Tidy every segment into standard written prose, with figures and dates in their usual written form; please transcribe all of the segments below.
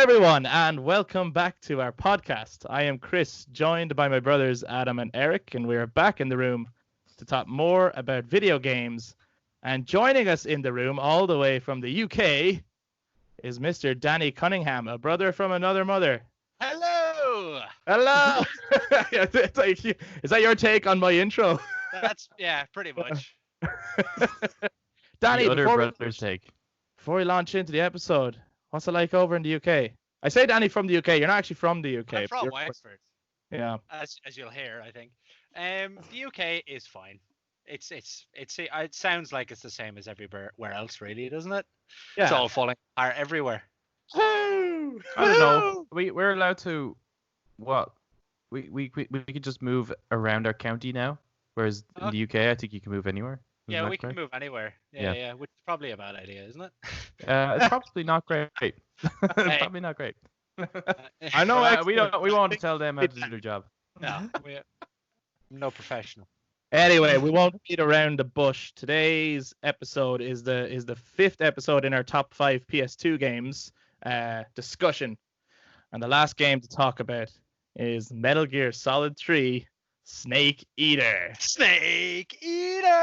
everyone, and welcome back to our podcast. I am Chris, joined by my brothers Adam and Eric, and we are back in the room to talk more about video games. And joining us in the room, all the way from the UK, is Mr. Danny Cunningham, a brother from another mother. Hello! Hello! Is that your take on my intro? Yeah, pretty much. Danny, the other brother's take. Before we launch into the episode, what's it like over in the UK? I say Danny from the UK. You're not actually from the UK. I'm from You're Wexford. Yeah. As you'll hear, I think. The UK is fine. It sounds like it's the same as everywhere else, really, doesn't it? Yeah. It's all falling apart everywhere. Woo! I don't know. We're allowed to what? We could just move around our county now, whereas in the UK, I think you can move anywhere. Isn't Yeah, that we correct? can move anywhere. Yeah. Yeah, which is probably a bad idea, isn't it? It's probably not great. Probably not great. I know. We won't tell them how to do their job. No, we're no professional. Anyway, we won't beat around the bush. Today's episode is the fifth episode in our top 5 PS2 games discussion, and the last game to talk about is Metal Gear Solid 3: Snake Eater. Snake Eater!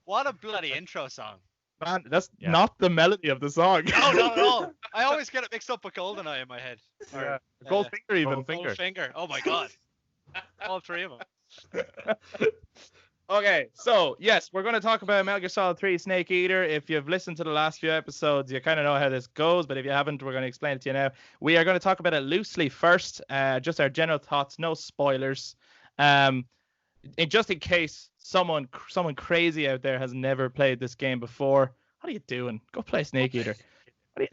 What a bloody intro song. Man, that's not the melody of the song. No, not at all. I always get it mixed up with GoldenEye in my head. Yeah. Goldfinger even. Goldfinger. Oh my god. All three of them. Okay, so yes, we're going to talk about Metal Gear Solid 3: Snake Eater. If you've listened to the last few episodes, you kind of know how this goes, but if you haven't, we're going to explain it to you now. We are going to talk about it loosely first, just our general thoughts, no spoilers. Just in case someone crazy out there has never played this game before, what are you doing? Go play Snake Eater.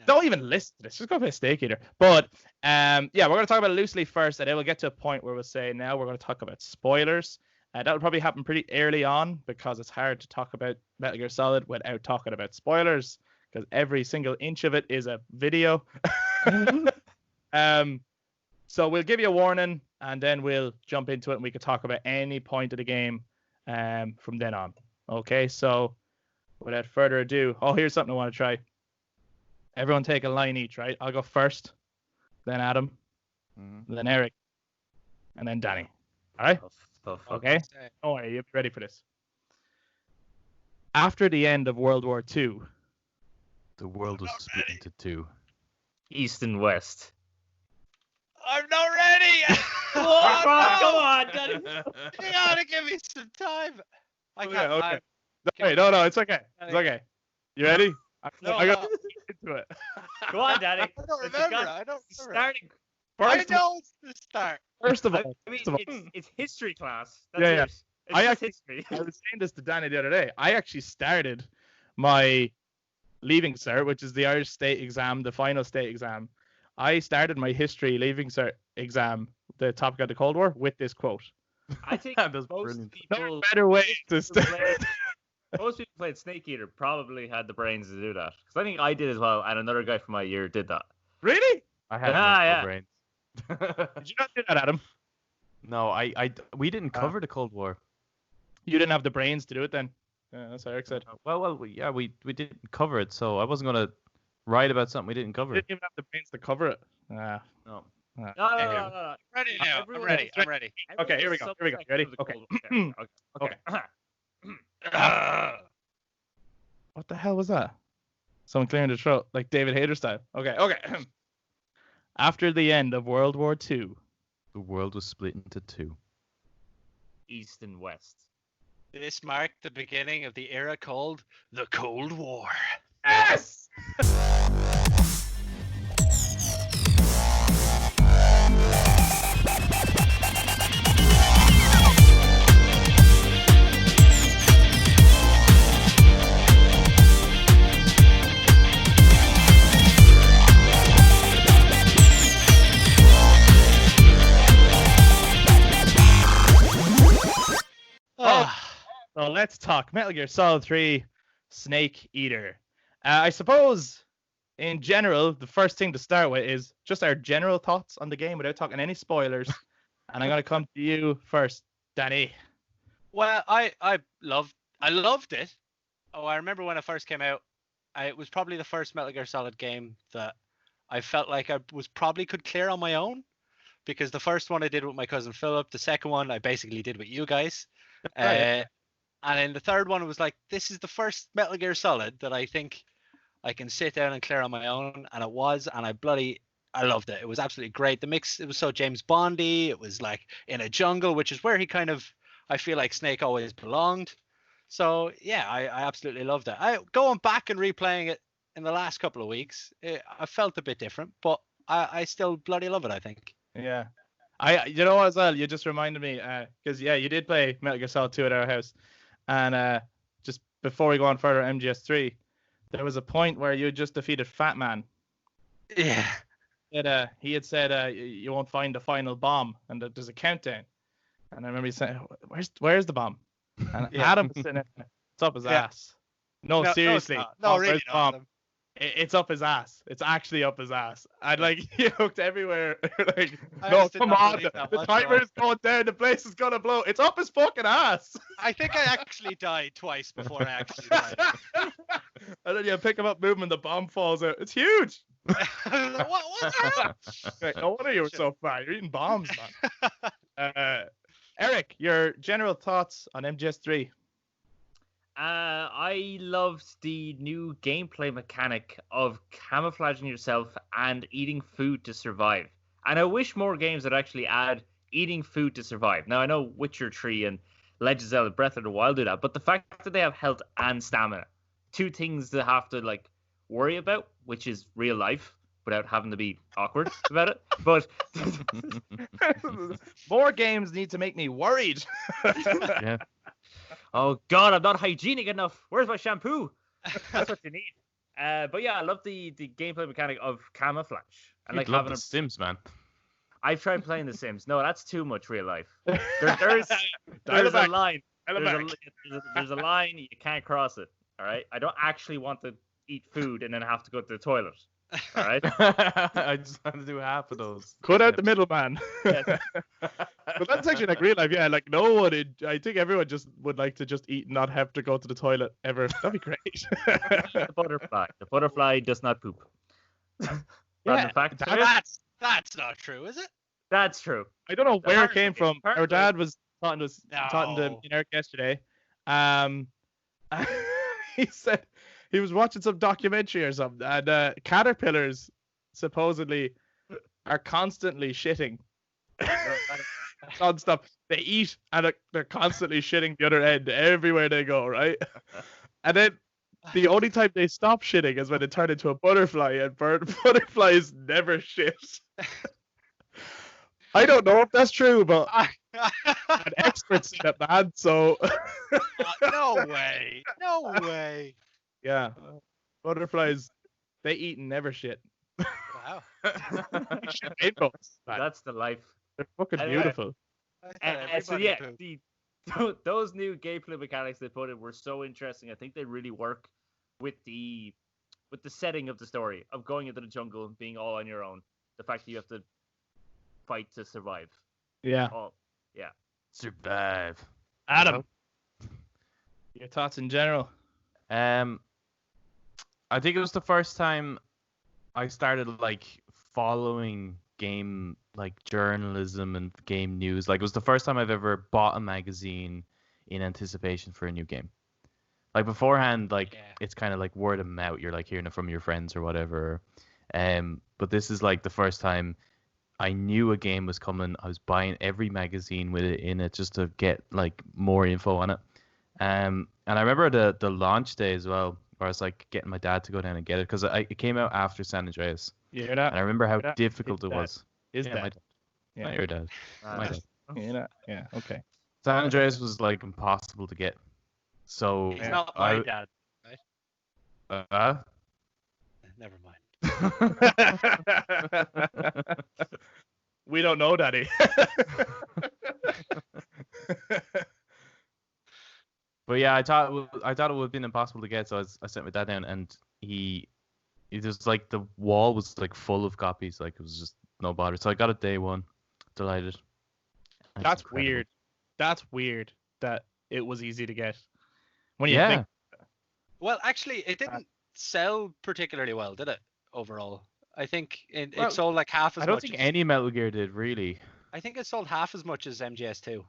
Don't even listen to this. Just go play Snake Eater. But we're going to talk about it loosely first, and then we'll get to a point where we'll say now we're going to talk about spoilers. That will probably happen pretty early on because it's hard to talk about Metal Gear Solid without talking about spoilers because every single inch of it is a video. So we'll give you a warning and then we'll jump into it and we can talk about any point of the game from then on. Okay, so without further ado, here's something I want to try. Everyone take a line each, right? I'll go first, then Adam, then Eric, and then Danny. All right? Okay. Don't worry, you're ready for this. After the end of World War II, the world was split into two. East and West. I'm not ready. Come on, Danny. You gotta give me some time. I can't. Okay. No, it's okay. It's okay. You ready? I got into it. Go on, Danny. I don't remember. Starting. I know it's the start. First of all, it's history class. That's history. I was saying this to Danny the other day. I actually started my Leaving Cert, which is the Irish state exam, the final state exam. I started my history Leaving Cert exam, the topic of the Cold War, with this quote. I think most people, no better way to start. Most people played Snake Eater probably had the brains to do that. Because I think I did as well, and another guy from my year did that. Really? I had no brains. Did you not do that, Adam? No, we didn't cover the Cold War. You didn't have the brains to do it then? Yeah, that's what Eric said. We didn't cover it, so I wasn't going to write about something we didn't cover. You didn't even have the brains to cover it. No. No. Ready now. I'm ready. Okay, here we go. Ready? Okay. What the hell was that? Someone clearing the throat, like David Hayter style. Okay. After the end of World War II, the world was split into two. East and West. This marked the beginning of the era called the Cold War. Yes! So let's talk Metal Gear Solid 3 Snake Eater. I suppose, in general, the first thing to start with is just our general thoughts on the game without talking any spoilers. And I'm going to come to you first, Danny. Well, I loved it. Oh, I remember when it first came out, it was probably the first Metal Gear Solid game that I felt like I was probably could clear on my own, because the first one I did with my cousin Philip, the second one I basically did with you guys. Right. And then the third one was like, this is the first Metal Gear Solid that I think I can sit down and clear on my own, and it was, and I loved it. It was absolutely great. The mix, it was so James Bondy. It was like in a jungle, which is where he kind of, I feel like Snake always belonged. So yeah, I absolutely loved it. Going back and replaying it in the last couple of weeks, I felt a bit different, but I still bloody love it, I think. Yeah. You know what as well, you just reminded me, because yeah, you did play Metal Gear Solid 2 at our house, and just before we go on further, MGS3, there was a point where you just defeated Fat Man. Yeah. He had said you won't find the final bomb, and that there's a countdown. And I remember he saying, "Where's the bomb?" And Yeah. Adam was sitting there, it's up his Yeah. ass. No, seriously. No, no, really where's the not. bomb? It's up his ass. It's actually up his ass. And like he looked everywhere. Like, I no, honestly come don't on. believe that The whatsoever. timer is going down. The place is gonna blow. It's up his fucking ass. I think I actually died twice before I actually died. And then you pick him up, move him, and the bomb falls out. It's huge. what the hell? Like, no wonder you were so fat. You're eating bombs, man. Eric, your general thoughts on MGS3? I loved the new gameplay mechanic of camouflaging yourself and eating food to survive. And I wish more games would actually add eating food to survive. Now, I know Witcher 3 and Legend of Zelda Breath of the Wild do that, but the fact that they have health and stamina, two things to have to like worry about, which is real life, without having to be awkward about it. But More games need to make me worried. Yeah. oh god, I'm not hygienic enough. Where's my shampoo? That's what you need. But yeah, I love the gameplay mechanic of camouflage. And like Love having the Sims, man. I've tried playing The Sims. No, that's too much real life. There's a back. line. Dial it There's a line, you can't cross it. All right. I don't actually want to eat food and then have to go to the toilet. All right. I just want to do half of those. Cut out the middleman. But that's actually like real life, yeah. Like no one, I think everyone just would like to just eat and not have to go to the toilet ever. That'd be great. The butterfly. The butterfly does not poop. Yeah, The fact That's not true, is it? that's true. I don't know where it came from. Our Apparently. dad was talking to No. Eric yesterday. He said he was watching some documentary or something, and caterpillars supposedly are constantly shitting. Non-stop. They eat and they're constantly shitting the other end everywhere they go, right? And then the only time they stop shitting is when they turn into a butterfly, and butterflies never shit. I don't know if that's true, but an expert said it, man. So No way. No way. yeah, butterflies, they eat and never shit. Wow. They shit rainbows, man. That's the life. They're fucking Anyway. beautiful. So Everybody yeah, pooped. those new gameplay mechanics they put in were so interesting. I think they really work with the setting of the story of going into the jungle and being all on your own. The fact that you have to fight to survive. Yeah. Oh, yeah. Survive. Adam, your thoughts in general? I think it was the first time I started like following game like journalism and game news. Like it was the first time I've ever bought a magazine in anticipation for a new game. Like beforehand, like it's kind of like word of mouth. You're like hearing it from your friends or whatever. But this is like the first time I knew a game was coming. I was buying every magazine with it in it just to get like more info on it. And I remember the launch day as well, where I was like getting my dad to go down and get it because it came out after San Andreas. You hear that? And I remember how that? difficult His it dad. was. Is Yeah, my that? dad. Not your dad. My dad. You hear that? Yeah. Okay. San Andreas was like impossible to get. So He's not my I, dad. Never mind. We don't know, Daddy. But yeah, I thought it would have been impossible to get, so I sent my dad down, and it was like the wall was like full of copies, like it was just no bother. So I got it day one, delighted. And it's That's incredible. weird. That's weird that it was easy to get. When you Yeah. think, Well, actually, it didn't. sell particularly well, did it? Overall, I think it Well, sold like half as I don't much. think any Metal Gear did really I think it sold half as much as MGS2.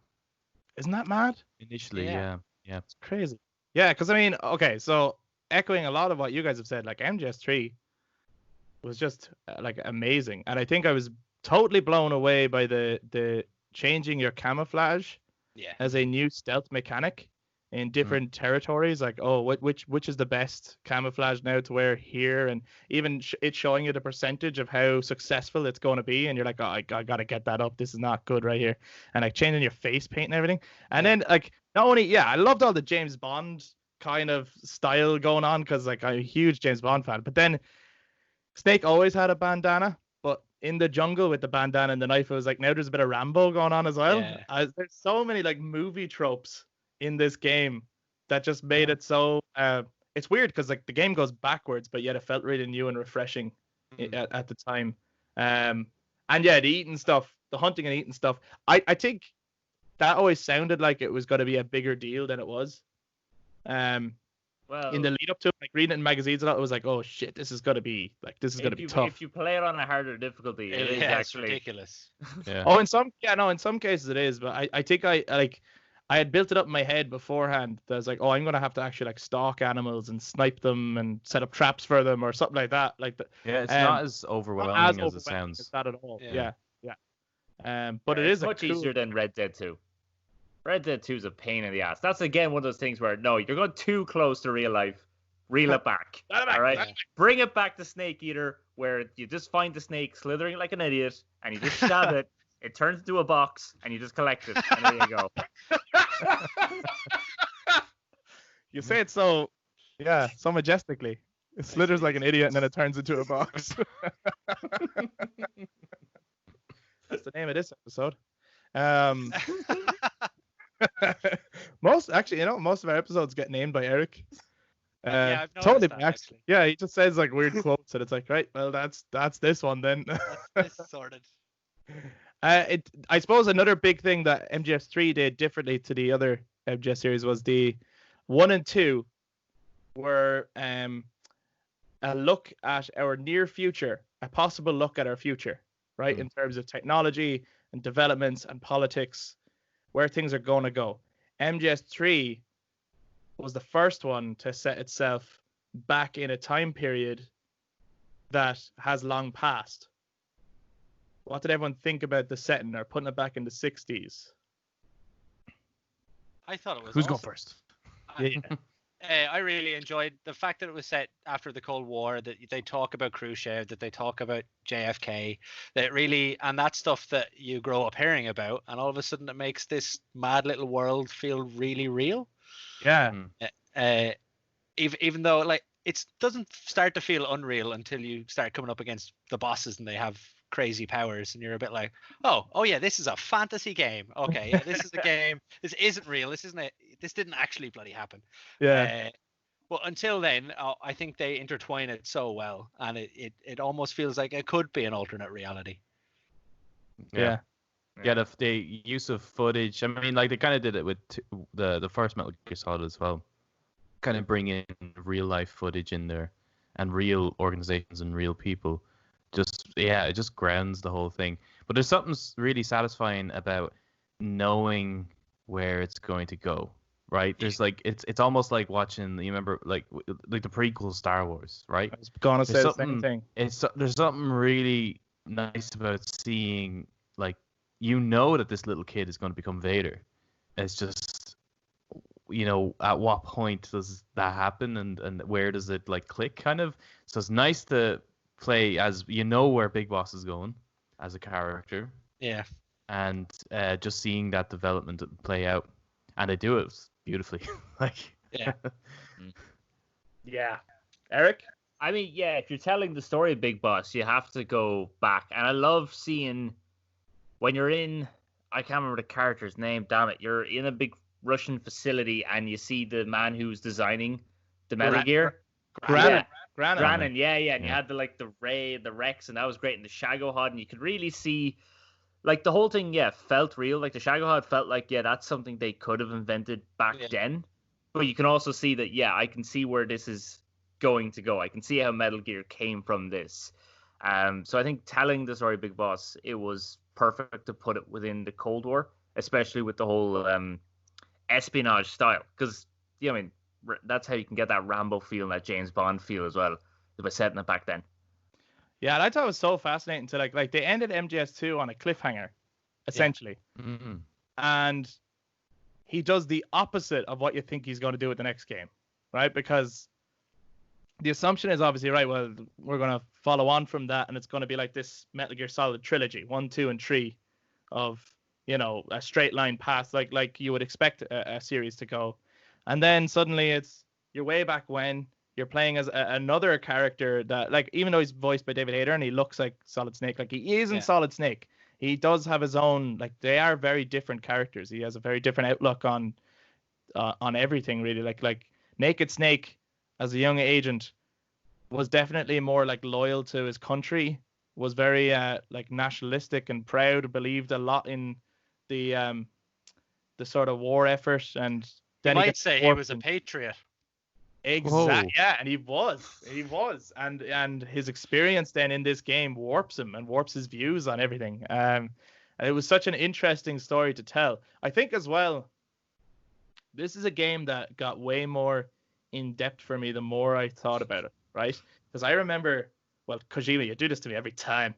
Isn't that mad? initially. Yeah. Yeah. It's crazy. Yeah, because I mean, okay, so echoing a lot of what you guys have said, like MGS3 was just like amazing, and I think I was totally blown away by the changing your camouflage Yeah. as a new stealth mechanic in different territories. Like, oh, which is the best camouflage now to wear here, and even it's showing you the percentage of how successful it's going to be, and you're like, oh, I gotta get that up. This is not good right here, and like changing your face paint and everything, and then like not only I loved all the James Bond kind of style going on because like I'm a huge James Bond fan, but then Snake always had a bandana. But in the jungle with the bandana and the knife, it was like now there's a bit of Rambo going on as well. Yeah. There's so many like movie tropes in this game that just made it so. It's weird because like the game goes backwards, but yet it felt really new and refreshing at the time. And yeah, the eating stuff, the hunting and eating stuff. I think that always sounded like it was going to be a bigger deal than it was. Well, In the lead up to it, like reading it in magazines a lot, it was like, oh shit, this is gonna be tough. If you play it on a harder difficulty, it is It's actually ridiculous. Yeah. Oh, in some cases it is, but I think I had built it up in my head beforehand. That I was like, oh, I'm gonna have to actually like stalk animals and snipe them and set up traps for them or something like that. Like Yeah, it's not as overwhelming as it overwhelming sounds. as that at all. Yeah. Yeah. But it it's is a much cool... easier than Red Dead 2. Red Dead 2 is a pain in the ass. That's again one of those things where no, you're going too close to real life. Reel it back. Dial it back, All right, dial it back. bring it back to Snake Eater, where you just find the snake slithering like an idiot, and you just stab it. It turns into a box, and you just collect it, and there you go. You say it so majestically. It slithers like an idiot and then it turns into a box. That's the name of this episode. Most of our episodes get named by Eric. Yeah, I've noticed totally that, by accident. Yeah, he just says like weird quotes and it's like, right, well that's this one then. That's sorted. I suppose another big thing that MGS3 did differently to the other MGS series was the 1 and 2 were a look at our near future, a possible look at our future, right, in terms of technology and developments and politics, where things are going to go. MGS3 was the first one to set itself back in a time period that has long passed. What did everyone think about the setting or putting it back in the 60s? I thought it was. Who's awesome. going first? I really enjoyed the fact that it was set after the Cold War, that they talk about Khrushchev, that they talk about JFK, that really, and that stuff that you grow up hearing about, and all of a sudden it makes this mad little world feel really real. Yeah. Even though like it doesn't start to feel unreal until you start coming up against the bosses and they have crazy powers and you're a bit like, oh yeah, this is a fantasy game. Okay, yeah, this is a game. This isn't real. This didn't actually bloody happen. Yeah. But until then, I think they intertwine it so well, and it almost feels like it could be an alternate reality. Yeah. Yeah, the use of footage. I mean, like they kind of did it with the first Metal Gear Solid as well. Kind of bring in real life footage in there, and real organizations and real people. It just grounds the whole thing. But there's something really satisfying about knowing where it's going to go, right? There's like it's almost like watching. You remember like the prequel Star Wars, right? I was gonna say There's the same thing. There's something really nice about seeing like that this little kid is going to become Vader. It's just at what point does that happen and where does it like click kind of. So it's nice to play as where Big Boss is going as a character. Yeah. And just seeing that development play out, and they do it beautifully. Yeah. Eric? I mean, yeah, if you're telling the story of Big Boss, you have to go back. And I love seeing when you're in, I can't remember the character's name, damn it. You're in a big Russian facility and you see the man who's designing the Metal Gear. Granin. Granin, yeah. And you had the Ray, the Rex, and that was great. And the Shagohod, and you could really see, like, the whole thing, felt real. Like, the Shagohod felt like, that's something they could have invented back then. But you can also see that, I can see where this is going to go. I can see how Metal Gear came from this. So I think telling the story of Big Boss, it was perfect to put it within the Cold War, especially with the whole espionage style. Because, I mean, that's how you can get that Rambo feel and that James Bond feel as well, by setting it back then. Yeah, and I thought it was so fascinating to like they ended MGS2 on a cliffhanger, essentially. Yeah. Mm-hmm. And he does the opposite of what you think he's going to do with the next game, right? Because the assumption is obviously, right, well, we're going to follow on from that, and it's going to be like this Metal Gear Solid trilogy, 1, 2, and 3 of, a straight line path, like you would expect a series to go. And then suddenly you're way back when you're playing as another character that, like, even though he's voiced by David Hayter and he looks like Solid Snake, like he isn't Solid Snake. He does have his own, like, they are very different characters. He has a very different outlook on everything, really. Like Naked Snake, as a young agent, was definitely more like loyal to his country, was very like nationalistic and proud, believed a lot in the sort of war effort, and then you might say he was a patriot. Exactly. Yeah, and he was, and his experience then in this game warps him and warps his views on everything. And it was such an interesting story to tell. I think as well, this is a game that got way more in depth for me the more I thought about it, right? Because I remember, well, Kojima, you do this to me every time.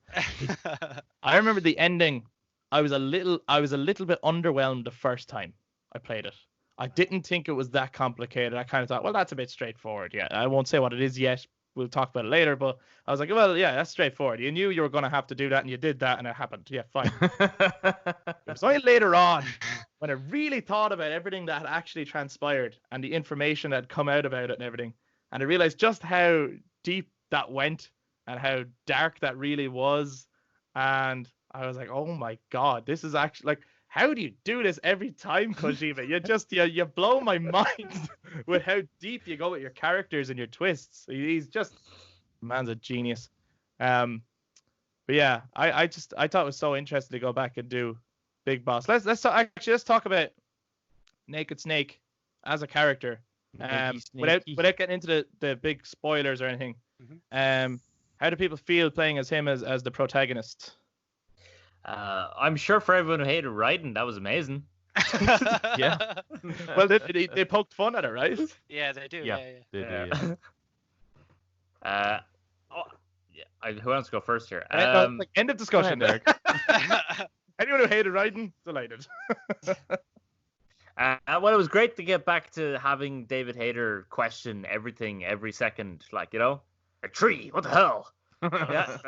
I remember the ending. I was a little bit underwhelmed the first time I played it. I didn't think it was that complicated. I kind of thought, well, that's a bit straightforward. Yeah, I won't say what it is yet. We'll talk about it later. But I was like, well, yeah, that's straightforward. You knew you were going to have to do that, and you did that, and it happened. Yeah, fine. It was only later on when I really thought about everything that had actually transpired and the information that had come out about it and everything, and I realized just how deep that went and how dark that really was. And I was like, oh my God, this is actually like, how do you do this every time, Kojima? You blow my mind with how deep you go with your characters and your twists. He's just, man's a genius. But yeah, I thought it was so interesting to go back and do Big Boss. Let's talk about Naked Snake as a character. Without getting into the big spoilers or anything. Mm-hmm. How do people feel playing as him as the protagonist? I'm sure for everyone who hated Raiden, that was amazing. Yeah. Well, they poked fun at it, right? Yeah, they do. Yeah, yeah. they do. Yeah. Who wants to go first here? End of discussion, Derek. Anyone who hated Raiden, delighted. Well, it was great to get back to having David Hayter question everything every second. Like, a tree, what the hell? Yeah.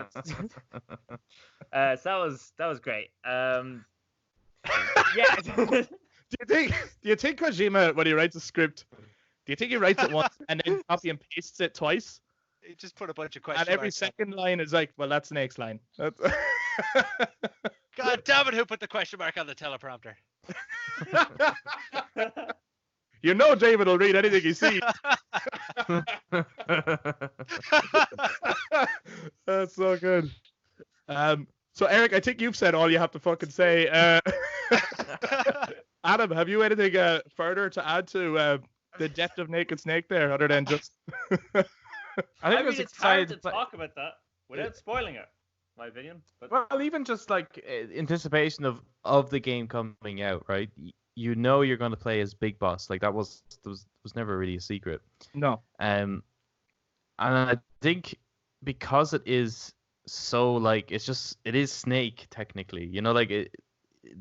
So that was great. Yeah. Do you think Kojima, when he writes a script, do you think he writes it once and then copy and pastes it twice? He just put a bunch of questions. And every second line is like, well, that's Snake's line. God damn it! Who put the question mark on the teleprompter? David will read anything he sees. That's so good. So Eric, I think you've said all you have to fucking say. Adam, have you anything further to add to the depth of Naked Snake there, other than just? I mean, it's hard to talk about that without spoiling it, my opinion. But... Well, even just like anticipation of the game coming out, right? You're going to play as Big Boss. Like that was never really a secret. No. And I think because it is so like it is Snake technically.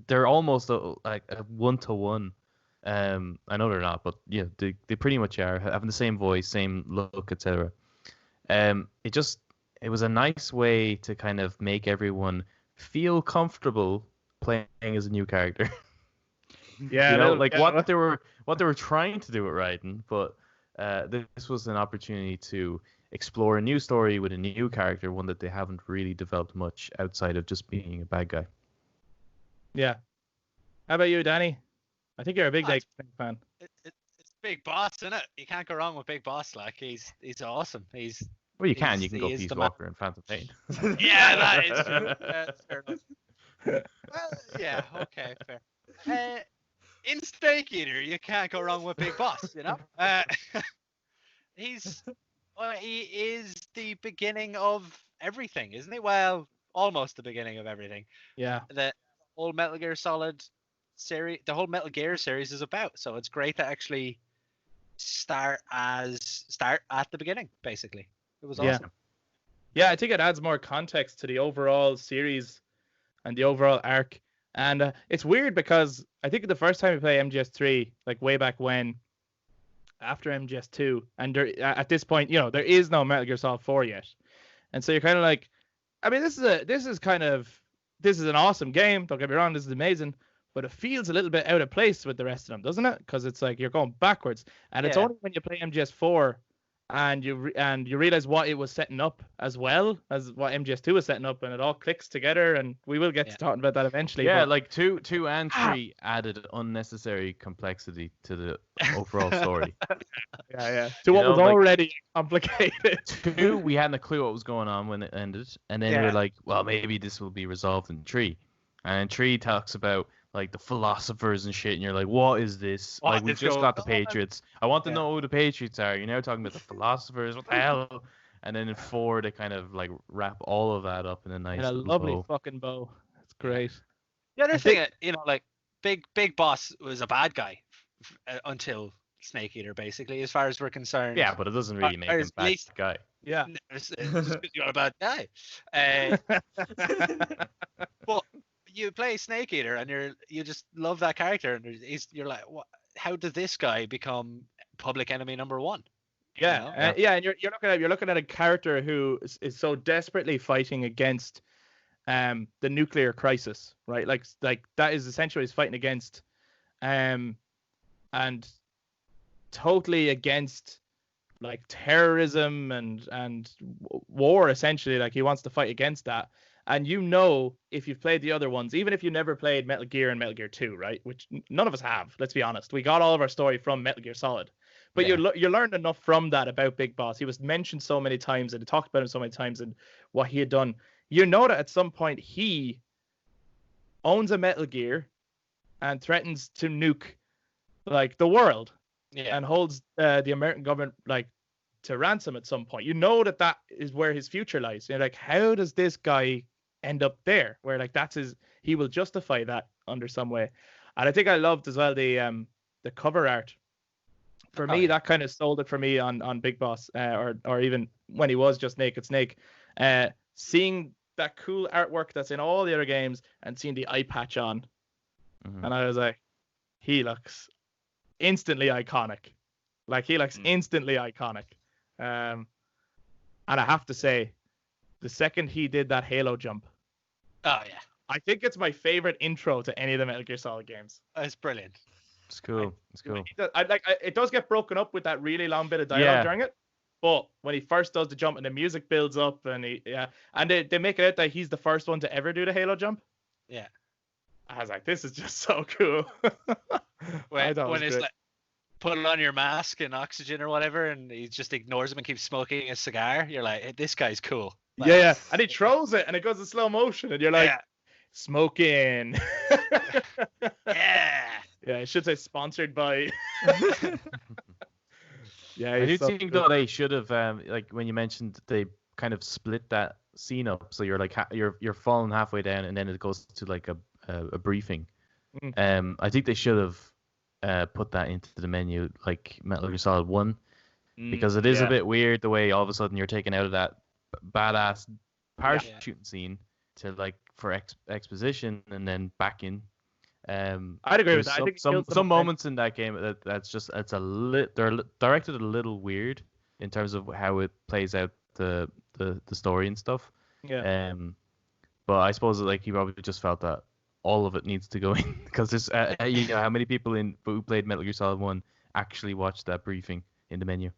They're almost like a 1-to-1. I know they're not, but yeah, they pretty much are, having the same voice, same look, etc. It was a nice way to kind of make everyone feel comfortable playing as a new character. Yeah, what they were trying to do with Raiden, but this was an opportunity to explore a new story with a new character, one that they haven't really developed much outside of just being a bad guy. Yeah. How about you, Danny? I think you're a big Naked Snake fan. It's Big Boss, isn't it? You can't go wrong with Big Boss. Like he's awesome. You can go Peace Walker and Phantom Pain. Yeah, that is true. Fair enough. Well, yeah, okay, fair. In Snake Eater, you can't go wrong with Big Boss. He's Well, he is the beginning of everything, isn't he? Well, almost the beginning of everything. Yeah. The whole Metal Gear Solid series, the whole Metal Gear series is about. So it's great to actually start at the beginning. Basically, it was Yeah. awesome. Yeah, I think it adds more context to the overall series and the overall arc. And it's weird because I think the first time we play MGS3, like way back when, after MGS2, and at this point, there is no Metal Gear Solid 4 yet. And so you're kind of like, I mean, this is an awesome game. Don't get me wrong, this is amazing, but it feels a little bit out of place with the rest of them, doesn't it? Because it's like you're going backwards, and it's Yeah. only when you play MGS4 and you realize what it was setting up as well as what MGS2 was setting up, and it all clicks together. And we will get to talking about that eventually. Yeah, but, like 2 and 3 added unnecessary complexity to the overall story. yeah. To what was already complicated. 2, we hadn't a clue what was going on when it ended, and then we're like, well, maybe this will be resolved in 3. And 3 talks about like the philosophers and shit, and you're like, what is this? What Like, we is just going got the on? Patriots. I want to know who the Patriots are. You're now talking about the philosophers. What the hell? And then in 4, they kind of like wrap all of that up in a nice And a little lovely bow. fucking bow. It's great. The other thing, like Big Boss was a bad guy until Snake Eater, basically, as far as we're concerned. Yeah, but it doesn't really make him bad guy. Yeah. It's because you're a bad guy. But you play Snake Eater and you just love that character, and you're like, what? How did this guy become public enemy number 1? Yeah, and you're looking at a character who is so desperately fighting against the nuclear crisis, right? Like that is essentially what he's fighting against, and totally against like terrorism and war. Essentially, like he wants to fight against that. And if you've played the other ones, even if you never played Metal Gear and Metal Gear 2, right? Which none of us have, let's be honest. We got all of our story from Metal Gear Solid. But you learned enough from that about Big Boss. He was mentioned so many times, and they talked about him so many times and what he had done. You know that at some point he owns a Metal Gear and threatens to nuke like the world and holds the American government like to ransom at some point. You know that is where his future lies. You're like, how does this guy end up there? Where like he will justify that under some way. And I think I loved as well the cover art. For me, that kind of sold it for me on Big Boss, or even when he was just Naked Snake. Seeing that cool artwork that's in all the other games and seeing the eye patch on, and I was like, he looks instantly iconic. Like he looks instantly iconic. And I have to say, the second he did that Halo jump, oh yeah, I think it's my favorite intro to any of the Metal Gear Solid games. It's brilliant. It's cool. It's cool. It does get broken up with that really long bit of dialogue during it, but when he first does the jump and the music builds up and they make it out that he's the first one to ever do the Halo jump. Yeah. I was like, this is just so cool. when it's like, put on your mask and oxygen or whatever, and he just ignores him and keeps smoking a cigar. You're like, hey, this guy's cool. Like, yeah, and he throws it and it goes in slow motion, and you're like, smoking. Yeah, I should say sponsored by. Yeah, I do think though they should have like when you mentioned they kind of split that scene up, so you're like you're falling halfway down and then it goes to like a briefing. I think they should have put that into the menu like Metal Gear Solid 1 because it is a bit weird the way all of a sudden you're taken out of that badass parachuting scene to like for exposition and then back in. I'd agree with that. I think some moments in that game they're directed a little weird in terms of how it plays out the story and stuff. Yeah. But I suppose like he probably just felt that all of it needs to go in because there's how many people who played Metal Gear Solid 1 actually watched that briefing in the menu.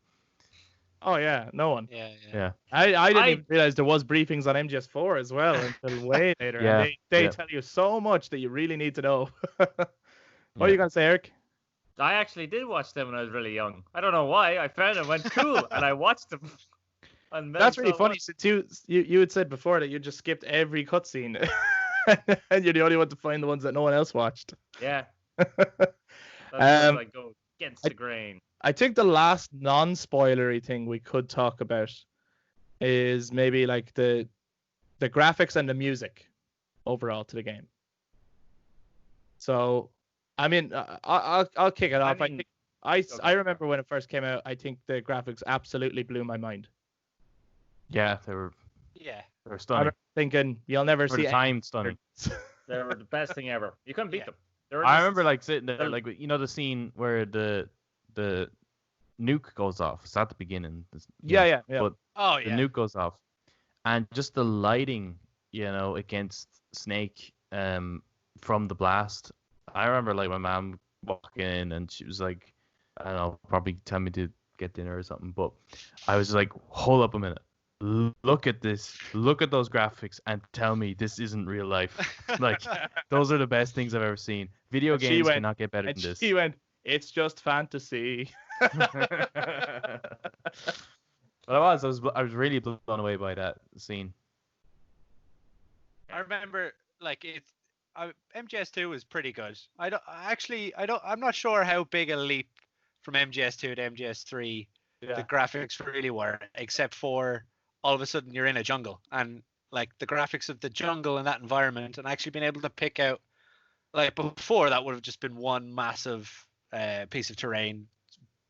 Oh yeah, no one. Yeah. I didn't even realize there was briefings on MGS4 as well until way later. Yeah. And they tell you so much that you really need to know. What are you gonna say, Eric? I actually did watch them when I was really young. I don't know why. I found them, went cool, and I watched them. That's really funny. Since you had said before that you just skipped every cutscene, and you're the only one to find the ones that no one else watched. Yeah. That's I go against the grain. I think the last non-spoilery thing we could talk about is maybe like the graphics and the music overall to the game. So, I mean, I'll kick it off. mean, I remember when it first came out. I think the graphics absolutely blew my mind. Yeah, they were I stunning. remember thinking you'll never For see the time, stunning. They were the best thing ever. You couldn't beat them. They were I just- remember like sitting there, like you know the scene where the nuke goes off. It's at the beginning. Yeah. But Oh the yeah. nuke goes off, and just the lighting, against Snake, from the blast. I remember like my mom walking in, and she was like, I don't know, probably telling me to get dinner or something. But I was like, hold up a minute. Look at this. Look at those graphics and tell me this isn't real life. Like, those are the best things I've ever seen. Video And she games went- cannot get better And than this. she went, it's just fantasy. But I was really blown away by that scene. I remember like MGS2 was pretty good. I'm not sure how big a leap from MGS2 to MGS3 the graphics really were, except for all of a sudden you're in a jungle, and like the graphics of the jungle and that environment, and actually being able to pick out, like before that would have just been one massive piece of terrain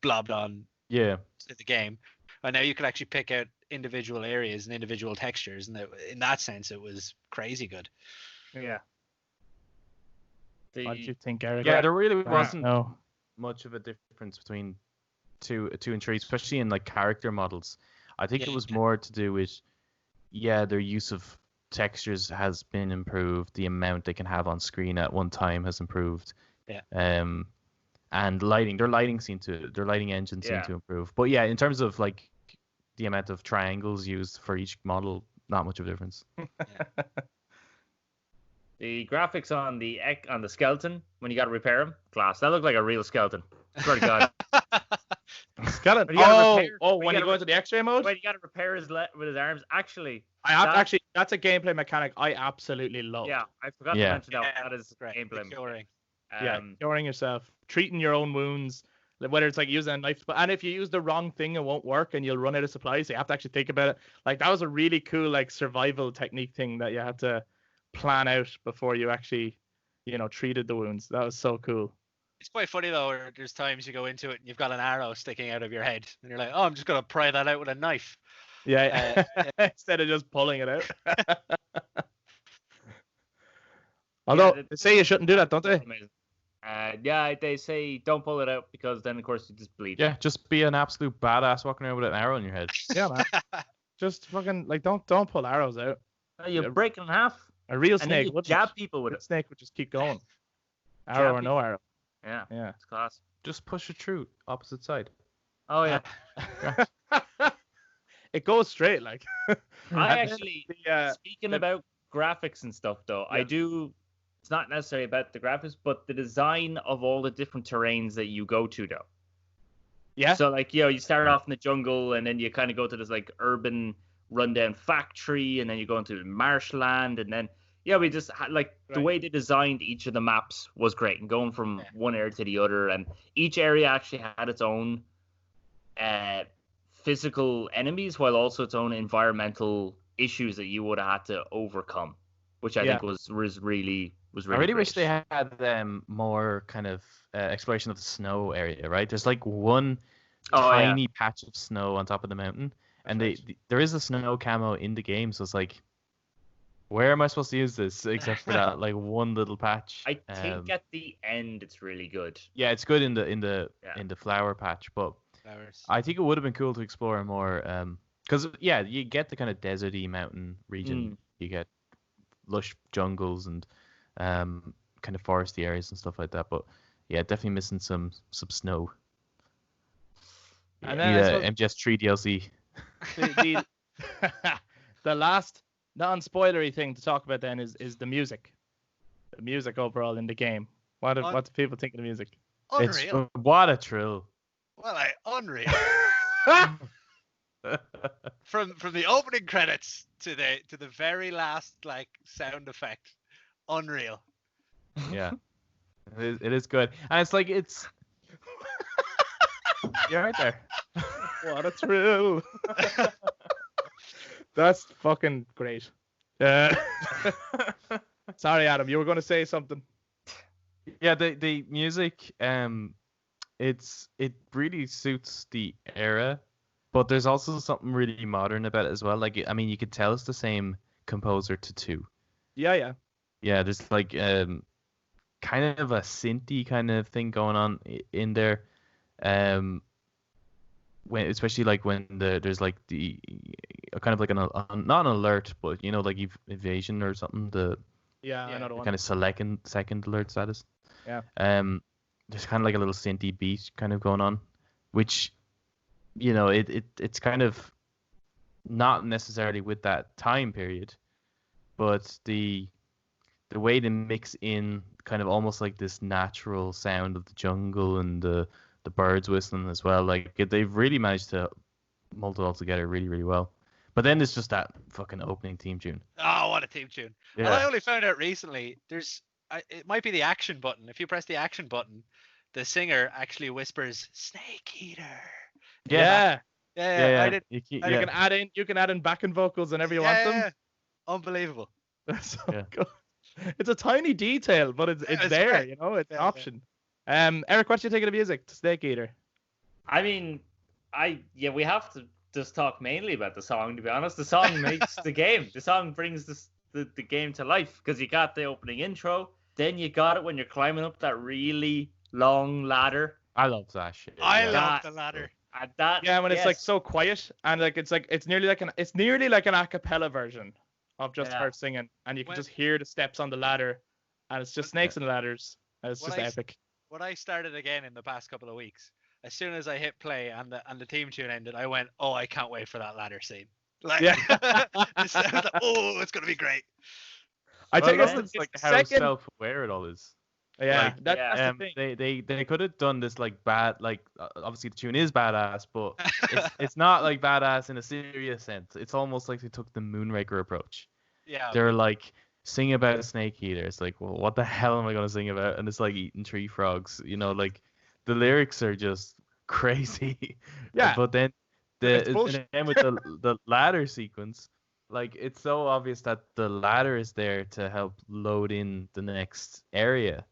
blobbed on Yeah. to the game, and now you could actually pick out individual areas and individual textures, and in that sense it was crazy good. Yeah. What do you think, Eric? Yeah, there really wasn't No. much of a difference between two and three, especially in like character models. I think it was more to do with their use of textures has been improved. The amount they can have on screen at one time has improved. Yeah. And lighting, their lighting engine seemed to improve. But yeah, in terms of like the amount of triangles used for each model, not much of a difference. The graphics on the skeleton when you got to repair him, class. That looked like a real skeleton. Swear to God. Skeleton. But you gotta repair- When you go into the X-ray mode. When you got to repair his with his arms. Actually, That's a gameplay mechanic I absolutely love. yeah, I forgot to mention that. That is gameplay. Curing. Curing yourself, treating your own wounds, whether it's like using a knife, and if you use the wrong thing, it won't work, and you'll run out of supplies. So you have to actually think about it. Like that was a really cool like survival technique thing that you had to plan out before you actually, treated the wounds. That was so cool. It's quite funny though, where there's times you go into it and you've got an arrow sticking out of your head, and you're like, oh, I'm just gonna pry that out with a knife. Yeah, instead of just pulling it out. Although they say you shouldn't do that, don't they? Yeah, they say don't pull it out because then of course you just bleed. Yeah, just be an absolute badass walking around with an arrow in your head. Yeah, man. Just fucking like don't pull arrows out. You break it in half. A real And then snake you jab people with a it. snake would just keep going. Arrow or no arrow. Yeah, Yeah. it's class. Just push it through opposite side. Oh yeah. It goes straight like. I actually speaking the- about graphics and stuff though, I do. It's not necessarily about the graphics, but the design of all the different terrains that you go to though. Yeah. So like you start off in the jungle and then you kind of go to this like urban rundown factory and then you go into marshland and then we just had like the way they designed each of the maps was great, and going from one area to the other, and each area actually had its own physical enemies while also its own environmental issues that you would have had to overcome, which I think was really I really wish great. they had more kind of exploration of the snow area, right? There's like one tiny patch of snow on top of the mountain, and there is a snow camo in the game, so it's like, where am I supposed to use this except for that like one little patch? I think at the end it's really good. Yeah, it's good in the flower patch, but Flowers. I think it would have been cool to explore more, because you get the kind of deserty mountain region, you get lush jungles and kind of foresty areas and stuff like that, but definitely missing some snow. And then MGS3 DLC. The last non-spoilery thing to talk about then is the music. The music overall in the game. What do people think of the music? Unreal. What a thrill. Well, unreal. From the opening credits to the very last like sound effect, unreal. Yeah, it is good, and it's like You're right there. What a thrill. That's fucking great. Sorry, Adam, you were going to say something. Yeah, the music, it really suits the era, but there's also something really modern about it as well. Like, I mean, you could tell it's the same composer to 2. Yeah. Yeah, there's like kind of a synthy kind of thing going on in there. When especially like when there's like the kind of like not an alert, but you know, like evasion or something. Yeah, another one. Kind of second alert status. Yeah. There's kind of like a little synthy beat kind of going on, which, you know, it's kind of not necessarily with that time period, but the way they mix in kind of almost like this natural sound of the jungle and the birds whistling as well. Like they've really managed to mold it all together really, really well. But then there's just that fucking opening theme tune. Oh, what a theme tune! Yeah. And I only found out recently. It might be the action button. If you press the action button, the singer actually whispers "Snake Eater." Yeah. Yeah. I did. And you can add in backing vocals whenever you want them. Yeah. Unbelievable. That's so good. It's a tiny detail, but it's there, great. you know, it's an option. Eric, what do you think of the music to Snake Eater? I mean, we have to just talk mainly about the song, to be honest. The song makes the game. The song brings the game to life, because you got the opening intro, then you got it when you're climbing up that really long ladder. I love that shit. I love the ladder. And that, when it's like so quiet and like it's nearly like an a cappella version of just her singing, and you can just hear the steps on the ladder, and it's just snakes and ladders. And it's just epic. When I started again in the past couple of weeks, as soon as I hit play and the theme tune ended, I went, "Oh, I can't wait for that ladder scene." Like, oh, it's gonna be great. I think it's like how self-aware it all is. Yeah, like, that's the thing. They could have done this like bad, like obviously the tune is badass, but it's not like badass in a serious sense. It's almost like they took the Moonraker approach. Yeah. They're like, sing about a snake eater. It's like, well, what the hell am I gonna sing about? And it's like eating tree frogs. You know, like the lyrics are just crazy. Yeah. But then with the ladder sequence, like it's so obvious that the ladder is there to help load in the next area.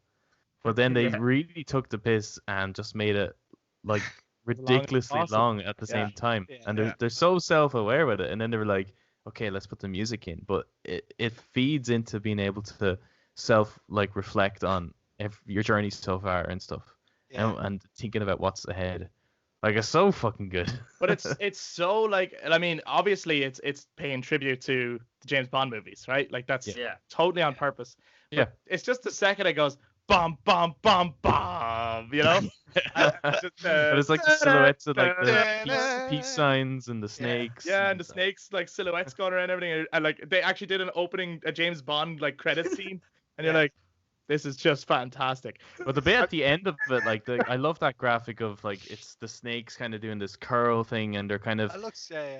But then they really took the piss and just made it like ridiculously long at the same time. Yeah. And they're so self-aware with it. And then they were like, okay, let's put the music in. But it feeds into being able to reflect on your journey so far and stuff. Yeah. And thinking about what's ahead. Like, it's so fucking good. But it's so like, I mean, obviously it's paying tribute to the James Bond movies, right? Like that's totally on purpose. But it's just the second it goes bum bum bum bum, you know. But it's like the silhouettes of like the peace signs and the snakes. Yeah, and the snakes like silhouettes going around everything, and like they actually did a James Bond like credit scene, and you're like, this is just fantastic. But the bit at the end of it, like I love that graphic of like it's the snakes kind of doing this curl thing, and they're kind of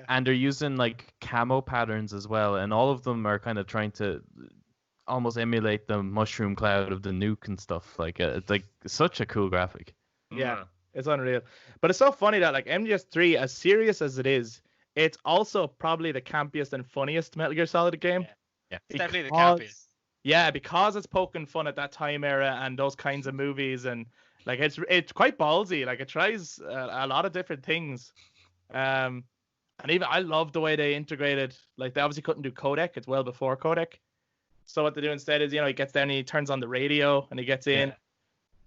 and they're using like camo patterns as well, and all of them are kind of trying to almost emulate the mushroom cloud of the nuke and stuff. Like it's like such a cool graphic. Yeah, it's unreal. But it's so funny that like MGS3, as serious as it is, it's also probably the campiest and funniest Metal Gear Solid game. Yeah, it's definitely the campiest. Yeah, because it's poking fun at that time era and those kinds of movies, and like it's quite ballsy. Like it tries a lot of different things. And even I love the way they integrated. Like they obviously couldn't do codec. It's well before codec. So what they do instead is, you know, he gets down and he turns on the radio and he gets in.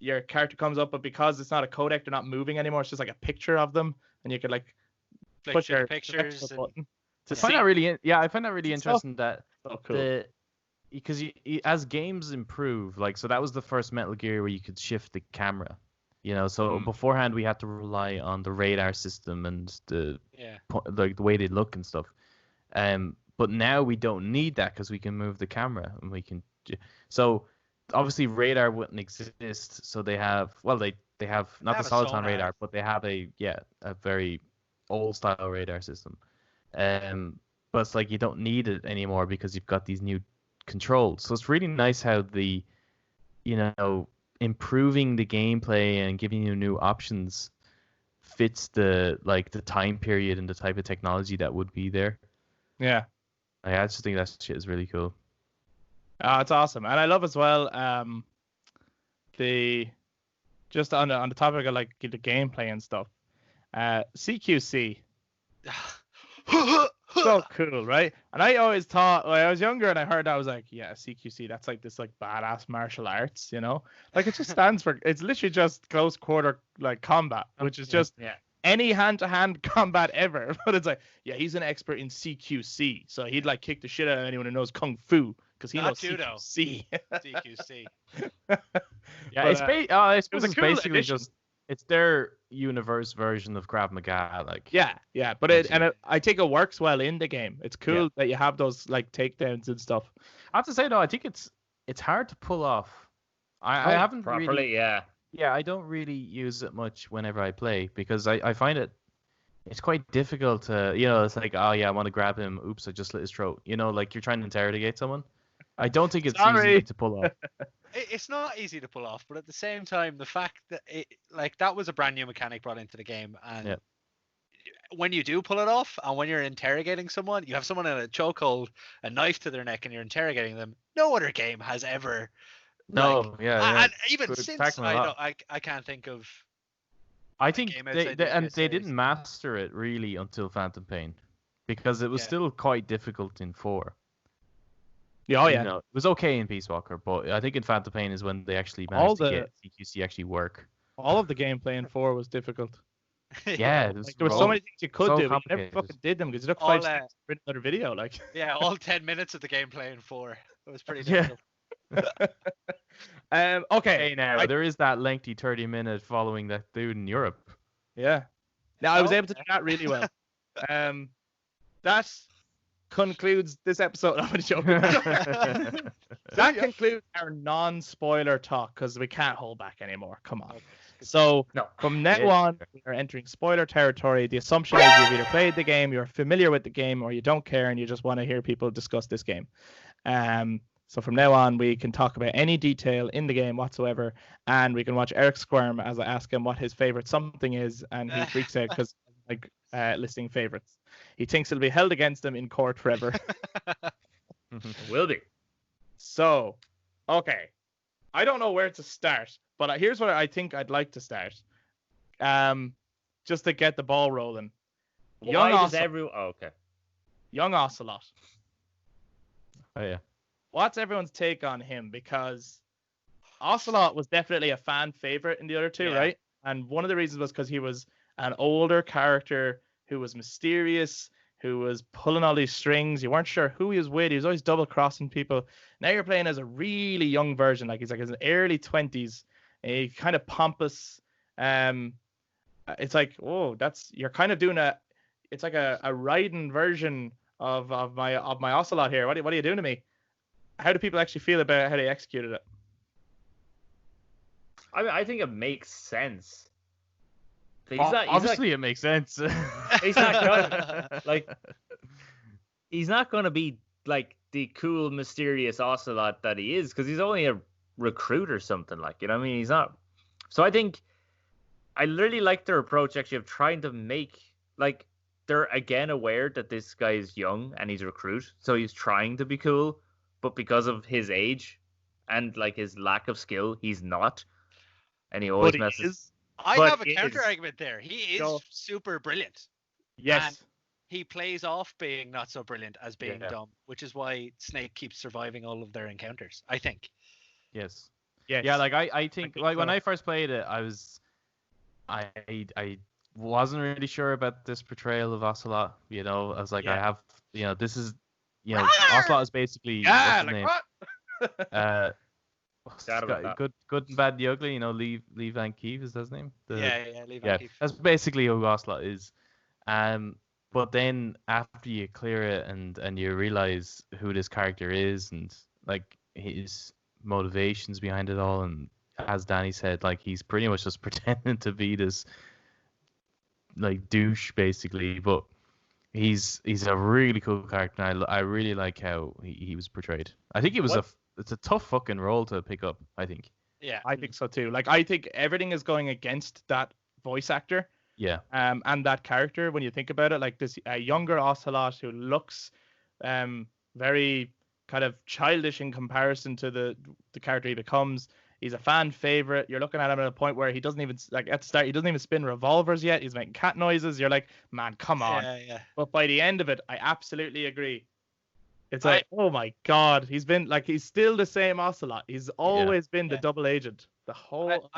Your character comes up, but because it's not a codec, they're not moving anymore. It's just like a picture of them, and you could like push your pictures button. I find that really interesting that so cool. Because as games improve, like so that was the first Metal Gear where you could shift the camera. You know, so beforehand we had to rely on the radar system and the way they look and stuff. But now we don't need that because we can move the camera and we can. So obviously radar wouldn't exist. So they have they have not the Soliton radar, but they have a very old style radar system. But it's like you don't need it anymore because you've got these new controls. So it's really nice how improving the gameplay and giving you new options fits the time period and the type of technology that would be there. Yeah. I just think that shit is really cool. It's awesome, and I love as well the just on the topic of like the gameplay and stuff. CQC, so cool, right? And I always thought when I was younger and I heard that, I was like, yeah, CQC, that's like this like badass martial arts, you know? Like it just stands for, it's literally just close quarter like combat, which is just any hand-to-hand combat ever. But it's like, yeah, he's an expert in CQC, so he'd like kick the shit out of anyone who knows kung fu because he knows judo. CQC. CQC. Yeah, But, I suppose a it's cool basically addition. just it's their universe version of Krav Maga, like. Yeah, but I think it works well in the game. It's cool that you have those like takedowns and stuff. I have to say though, I think it's hard to pull off. I haven't properly, really. yeah. Yeah, I don't really use it much whenever I play because I find it's quite difficult to, it's like, oh yeah, I want to grab him. Oops, I just slit his throat. Like you're trying to interrogate someone. I don't think it's easy to pull off. It's not easy to pull off, but at the same time, the fact that that was a brand new mechanic brought into the game, and when you do pull it off, and when you're interrogating someone, you have someone in a chokehold, a knife to their neck, and you're interrogating them. No other game has ever. No, and even Good since tackling a lot. I can't think of. I think game outside the they series. didn't master it really until Phantom Pain, because it was still quite difficult in 4. Yeah, It was okay in Peace Walker, but I think in Phantom Pain is when they actually managed to get CQC actually work. All of the gameplay in 4 was difficult. Yeah, it was Like, there were so many things you could so do, but you never complicated. fucking did them because you took All, 5 seconds to print another video. Like, Yeah, all 10 minutes of the gameplay in 4. It was pretty Yeah. difficult. okay, Hey, now there is that lengthy 30-minute following that dude in Europe. yeah. Now I was Oh, able to do that really well. That concludes this episode. I'm joking. That concludes our non-spoiler talk because we can't hold back anymore. Come on. Okay. So No. from now on, we are entering spoiler territory. The assumption is you've either played the game, you're familiar with the game, or you don't care and you just want to hear people discuss this game. So from now on, we can talk about any detail in the game whatsoever, and we can watch Eric squirm as I ask him what his favorite something is, and he freaks out because like listing favorites. He thinks it'll be held against him in court forever. Will be. So, okay. I don't know where to start, but here's where I think I'd like to start. Just to get the ball rolling. Why does everyone? Oh, okay. Young Ocelot. Oh yeah. What's everyone's take on him? Because Ocelot was definitely a fan favorite in the other two, right? And one of the reasons was because he was an older character who was mysterious, who was pulling all these strings. You weren't sure who he was with. He was always double crossing people. Now you're playing as a really young version, like he's like in his early 20s, a kind of pompous. It's like, oh, you're kind of doing it's like a Raiden version of my Ocelot here. What are you doing to me? How do people actually feel about how they executed it? I think it makes sense. Obviously, it makes sense. He's not he's not going to be like the cool, mysterious Ocelot that he is because he's only a recruit or something. Like, you know what I mean? He's not. So I think I really like their approach actually of trying to make like they're again aware that this guy is young and he's a recruit, so he's trying to be cool, but because of his age and like his lack of skill, he's not, and he always messes. I But have a it counter is- argument there. He is super brilliant. Yes. And he plays off being not so brilliant as being Yeah. dumb, which is why Snake keeps surviving all of their encounters, I think. Yes. Yes. Yeah, like I think think like when so. I first played it, I wasn't really sure about this portrayal of Ocelot. I was like, I have, this is, Ocelot is basically Yeah, what's his like name? what? What's Forgot this about guy? that. Good and bad, the ugly. Lee Van Cleef is that his name? Leave Yeah, Keith. that's basically who Ocelot is. But then after you clear it and you realize who this character is and like his motivations behind it all, and as Danny said, like he's pretty much just pretending to be this like douche basically, but he's a really cool character. And I really like how he was portrayed. I think it's a tough fucking role to pick up. I think. Yeah. I think so too. Like I think everything is going against that voice actor. And that character, when you think about it, like this younger Ocelot who looks very kind of childish in comparison to the character he becomes. He's a fan favorite. You're looking at him at a point where he doesn't even, like, at the start, he doesn't even spin revolvers yet. He's making cat noises. You're like, man, come on. Yeah. But by the end of it, I absolutely agree. It's like, oh my God, he's still the same Ocelot. He's always been the double agent. The whole.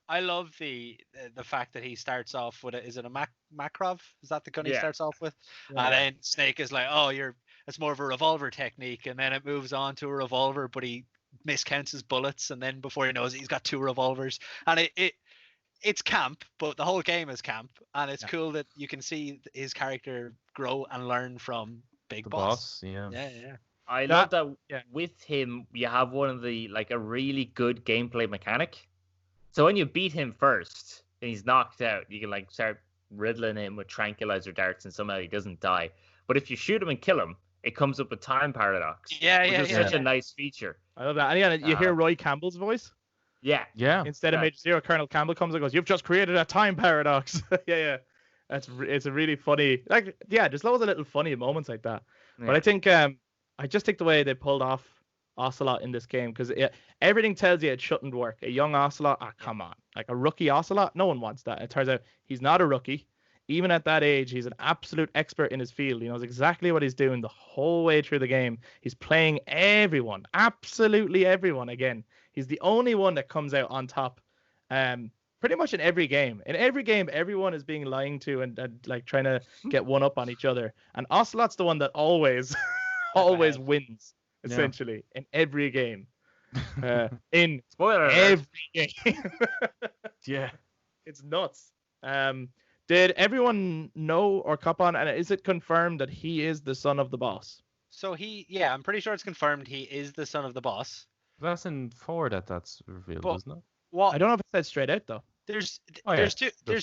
I love the fact that he starts off with is it a Makarov? Is that the gun he starts off with? Yeah. And then Snake is like, oh, it's more of a revolver technique, and then it moves on to a revolver, but he miscounts his bullets, and then before he knows it, he's got 2 revolvers, and it's camp, but the whole game is camp, and it's cool that you can see his character grow and learn from Big Boss. Yeah. I love that with him, you have one of the, like, a really good gameplay mechanic. So when you beat him first and he's knocked out, you can, like, start riddling him with tranquilizer darts and somehow he doesn't die. But if you shoot him and kill him, it comes up with time paradox. Which is such a nice feature. I love that. And you hear Roy Campbell's voice? Yeah. Instead of Major Zero, Colonel Campbell comes and goes, "You've just created a time paradox." Yeah. It's a really funny, like, there's loads of little funny moments like that. Yeah. But I think I just think the way they pulled off Ocelot in this game, because everything tells you it shouldn't work. A young Ocelot, come on. Like a rookie Ocelot, no one wants that. It turns out he's not a rookie. Even at that age, he's an absolute expert in his field. He knows exactly what he's doing the whole way through the game. He's playing everyone, absolutely everyone again. He's the only one that comes out on top pretty much in every game. In every game, everyone is being lied to and like trying to get one up on each other. And Ocelot's the one that always wins, essentially, in every game. In spoiler every game. Yeah. It's nuts. Did everyone know or cop on, and is it confirmed that he is the son of the boss? So I'm pretty sure it's confirmed he is the son of the boss. That's in 4 that's revealed, isn't it? Well, I don't know if it said straight out though. There's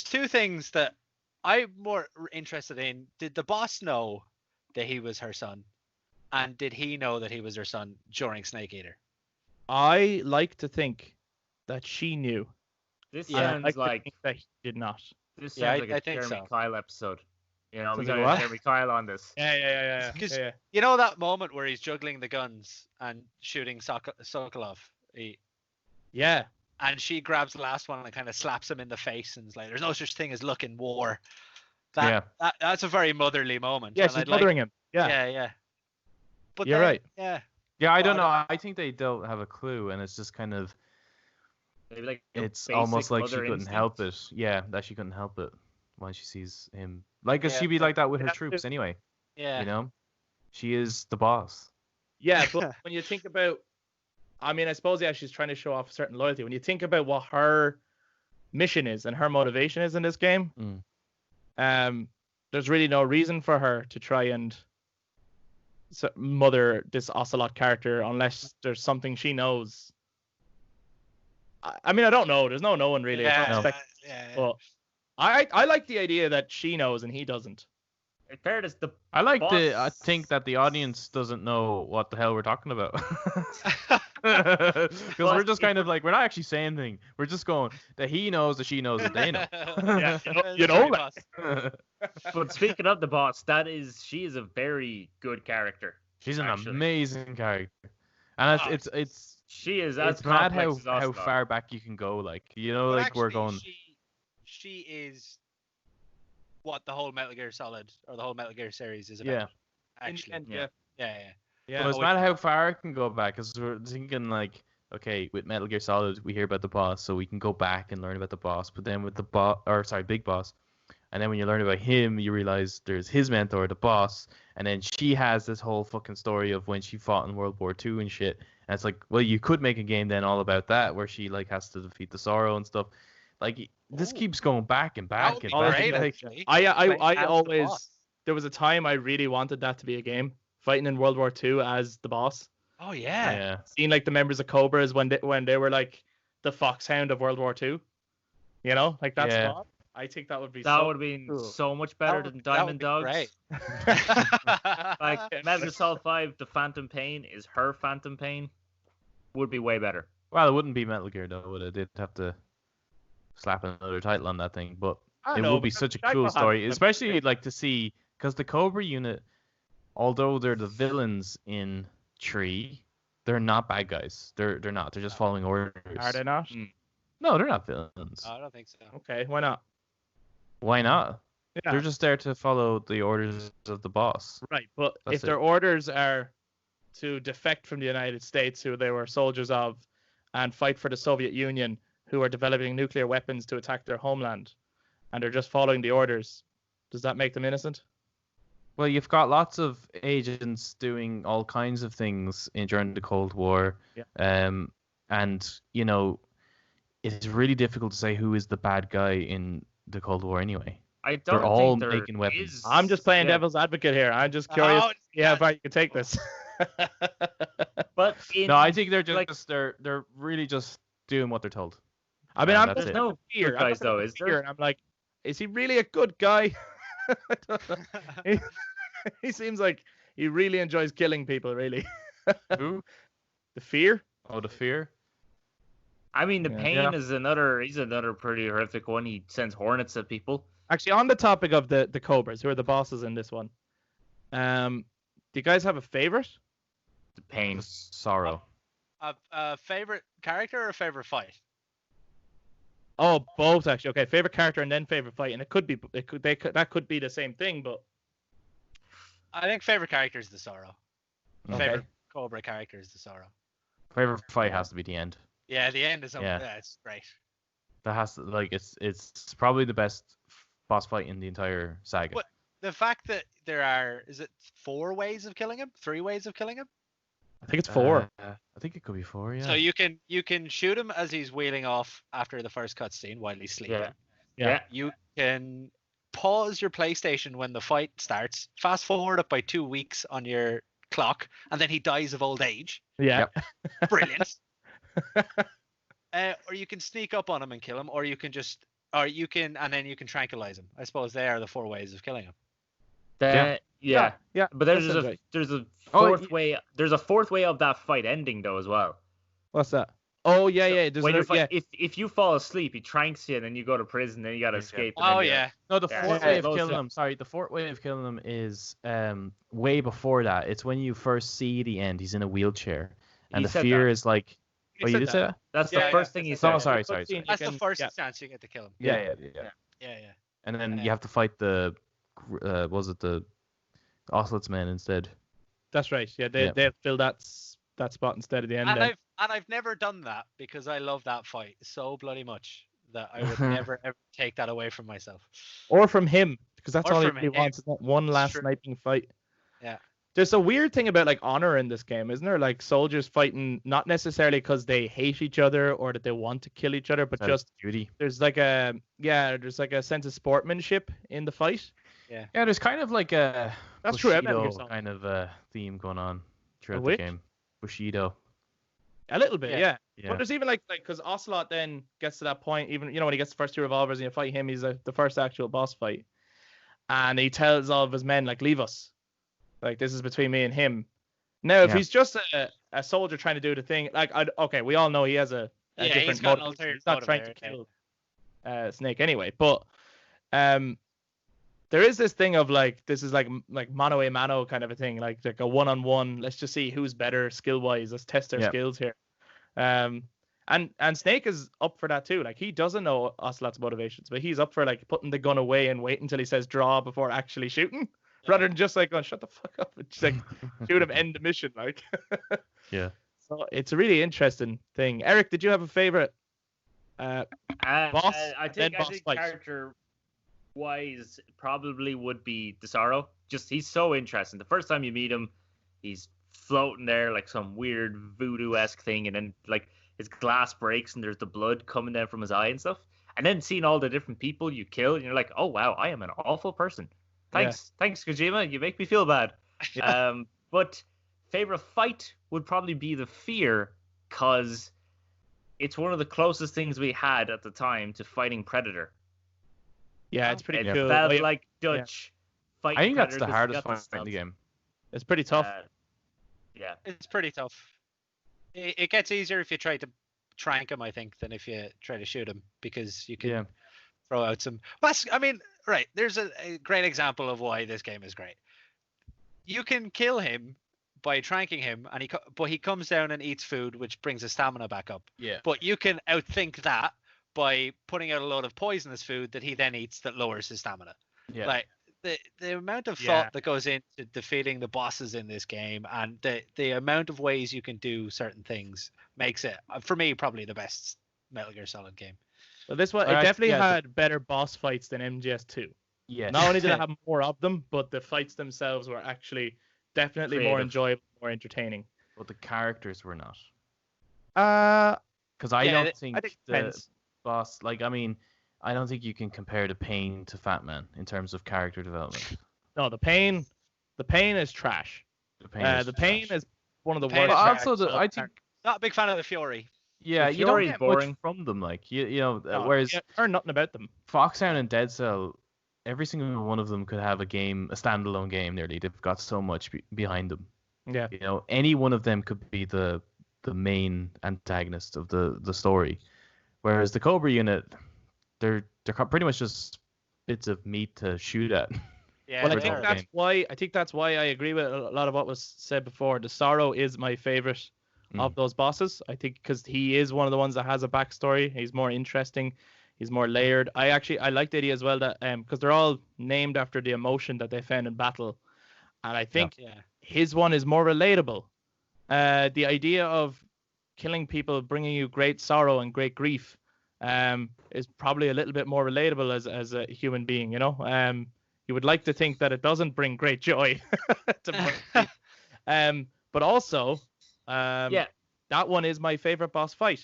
two things that I'm more interested in. Did the boss know that he was her son? And did he know that he was her son during Snake Eater? I like to think that she knew. This sounds like that he did not. This sounds like a Jeremy Kyle episode. You know, we got Jeremy Kyle on this. Yeah. Because you know that moment where he's juggling the guns and shooting Sokolov? Yeah. And she grabs the last one and kind of slaps him in the face and is like, "There's no such thing as luck in war." That's a very motherly moment. Yeah, she's mothering him. Yeah. But you're right. Yeah. Yeah, I don't know. I think they don't have a clue, and it's just kind of. Maybe like it's almost like she couldn't help it. Yeah, that she couldn't help it when she sees him. Like, she'd be like that with her troops anyway. Yeah. You know, she is the boss. Yeah, but when you think about, I mean, I suppose she's trying to show off a certain loyalty. When you think about what her mission is and her motivation is in this game, there's really no reason for her to try and mother this Ocelot character unless there's something she knows. I mean, I don't know. There's no knowing really. But I like the idea that she knows and he doesn't. I think that the audience doesn't know what the hell we're talking about. Because we're just kind of like, we're not actually saying anything. We're just going that he knows that she knows that they know. You know that. But speaking of the boss, she is a very good character. She's an amazing character. And she is. It's mad how far back you can go. Like, you know, but like actually, we're going. She is what the whole Metal Gear Solid or the whole Metal Gear series is about. Yeah. Actually. Yeah. But it's mad how far it can go back, because we're thinking like, okay, with Metal Gear Solid, we hear about the boss, so we can go back and learn about the boss. But then with Big Boss, and then when you learn about him, you realize there's his mentor, the boss, and then she has this whole fucking story of when she fought in World War II and shit. And it's like, well, you could make a game then all about that, where she like has to defeat the Sorrow and stuff. Like, this keeps going back and back and back. I always, there was a time I really wanted that to be a game, fighting in World War II as the boss. Oh yeah. Seeing like the members of Cobras when they were like the Foxhound of World War II. You know, like that's fun. I think that would be would have been cool. So much better than Diamond Dogs. Great. Like Metal Gear Solid 5, the Phantom Pain is her Phantom Pain. Would be way better. Well, it wouldn't be Metal Gear though, would it? They'd have to slap another title on that thing. But I It don't know, will be because such a Jack cool will have story, them. especially like to see because the Cobra unit, although they're the villains in 3, they're not bad guys. They're not. They're just following orders. Are they not? No, they're not villains. I don't think so. Okay, why not? Why not? Yeah, They're just there to follow the orders of the boss. right. But That's if their it. orders are to defect from the United States, who they were soldiers of, and fight for the Soviet Union, who are developing nuclear weapons to attack their homeland, and they're just following the orders, does that make them innocent? Well, you've got lots of agents doing all kinds of things during the Cold War. Yeah. And you know, it's really difficult to say who is the bad guy in the Cold War anyway. I don't They're all think there making weapons. is- I'm just playing yeah. devil's advocate here. I'm just curious. Oh, Yeah, how far you can take this. But in, No, I think they're just like, they're really just doing what they're told. I mean, Yeah, I'm that's looking it. at No the fear. good I'm guys, looking at though, the is there? fear, and I'm like, is he really a good guy? I don't know. He seems like he really enjoys killing people. Really. Who? The fear. Oh, the fear. I mean, the Yeah. pain Yeah. is he's another pretty horrific one. He sends hornets at people. Actually, on the topic of the Cobras, who are the bosses in this one, do you guys have a favorite? The pain. Sorrow. A favorite character or a favorite fight? Oh, both actually. Okay, favorite character and then favorite fight, and that could be the same thing, but I think favorite character is the Sorrow. Okay. Favorite Cobra character is the Sorrow. Favorite fight has to be the end. Yeah, the end is Yeah. it's great. That has to it's probably the best boss fight in the entire saga. What? The fact that there are, is it 4 ways of killing him? 3 ways of killing him? I think it's 4. I think it could be 4. Yeah. So you can shoot him as he's wheeling off after the first cutscene while he's sleeping. Yeah. Yeah. You can pause your PlayStation when the fight starts, fast forward it by 2 weeks on your clock, and then he dies of old age. Yeah. Brilliant. Or you can sneak up on him and kill him, or you can and then you can tranquilize him. I suppose they are the 4 ways of killing him. Yeah. Yeah. But that sounds right. there's a Oh, fourth way. There's a fourth way of that fight ending though as well. What's that? Oh yeah, yeah. There's When another, yeah. if you fall asleep, he tranks you, and then you go to prison, then you gotta escape. and Oh then yeah. No, the Yeah, fourth yeah, way of those killing two. them. Sorry, the fourth way of killing them is way before that. It's when you first see the end. He's in a wheelchair, and He the said fear that. is like. He Oh, you said did say that? That's Yeah, the yeah, first thing he that's said. Oh, sorry. That's the first Yeah. chance you get to kill him. Yeah. Yeah. And then Yeah. you have to fight the, was it the Osselot's men instead? That's right. Yeah, Yeah. they fill that spot instead of the end. And then. I've never done that because I love that fight so bloody much that I would never ever take that away from myself. Or from him, because that's Or all he from really him. wants. Is not one last true. sniping fight. Yeah. There's a weird thing about like honor in this game, isn't there? Like soldiers fighting not necessarily because they hate each other or that they want to kill each other, but just duty. there's like a sense of sportsmanship in the fight. Yeah, there's kind of like a That's true. Metal Gear Bushido Solid. kind of theme going on A throughout the which? game. Bushido. A little bit, Yeah. yeah. Yeah. But there's even like because Ocelot then gets to that point, even when he gets the first 2 revolvers and you fight him, he's the first actual boss fight, and he tells all of his men like, leave us, like this is between me and him. Now if Yeah. he's just a soldier trying to do the thing, like okay, we all know he has a Yeah, different he's got an motive. ulterior He's not motive trying there, to yeah. kill Snake anyway, but there is this thing of like this is like mano a mano kind of a thing, like a one-on-one. Let's just see who's better skill wise. Let's test their Yeah. skills here. And Snake is up for that too. Like he doesn't know Ocelot's motivations, but he's up for like putting the gun away and wait until he says draw before actually shooting, rather than just like going shut the fuck up and just like shoot him, end the mission. Like Yeah. so it's a really interesting thing. Eric, did you have a favorite? Boss, I then think boss fight. character wise probably would be the Sorrow. Just he's so interesting. The first time you meet him, he's floating there like some weird voodoo-esque thing, and then like his glass breaks and there's the blood coming down from his eye and stuff. And then seeing all the different people you kill, and you're like, oh wow, I am an awful person. Thanks, Kojima. You make me feel bad. But favorite fight would probably be the Fear, cause it's one of the closest things we had at the time to fighting Predator. Yeah, it's pretty It cool. Felt Oh, yeah. like Dutch fight. I think that's the Predator 'cause hardest you got fight in the game. It's pretty tough. Yeah. It's pretty tough. It gets easier if you try to trank him, I think, than if you try to shoot him, because you can Yeah. throw out some. But I mean, right? There's a great example of why this game is great. You can kill him by tranking him, and but he comes down and eats food, which brings his stamina back up. Yeah. But you can outthink that by putting out a load of poisonous food that he then eats that lowers his stamina. Yeah. Like the amount of thought that goes into defeating the bosses in this game, and the amount of ways you can do certain things makes it, for me, probably the best Metal Gear Solid game. Well, this one, it definitely had better boss fights than MGS2. Yeah. Not only did it have more of them, but the fights themselves were actually definitely more enjoyable, more entertaining. But the characters were not. Because I don't think the the boss, like, I mean, I don't think you can compare the Pain to Fat Man in terms of character development. No, the Pain is trash. The Pain is one of the Pain worst. is But also, I think, not a big fan of the Fury. yeah, the you don't Fury's get boring. much from them. Like, you know, No, whereas you heard nothing about them. Foxhound and Dead Cell, every single one of them could have a standalone game nearly. They've got so much behind them. Yeah. You know, any one of them could be the main antagonist of the story. Whereas the Cobra unit, they're pretty much just bits of meat to shoot at. Yeah, Well, I think that's why I agree with a lot of what was said before. The Sorrow is my favorite of those bosses. I think because he is one of the ones that has a backstory. He's more interesting. He's more layered. I like the idea as well that because they're all named after the emotion that they found in battle, and I think his one is more relatable. The idea of killing people bringing you great sorrow and great grief is probably a little bit more relatable as a human being. You know, you would like to think that it doesn't bring great joy. But also, that one is my favorite boss fight.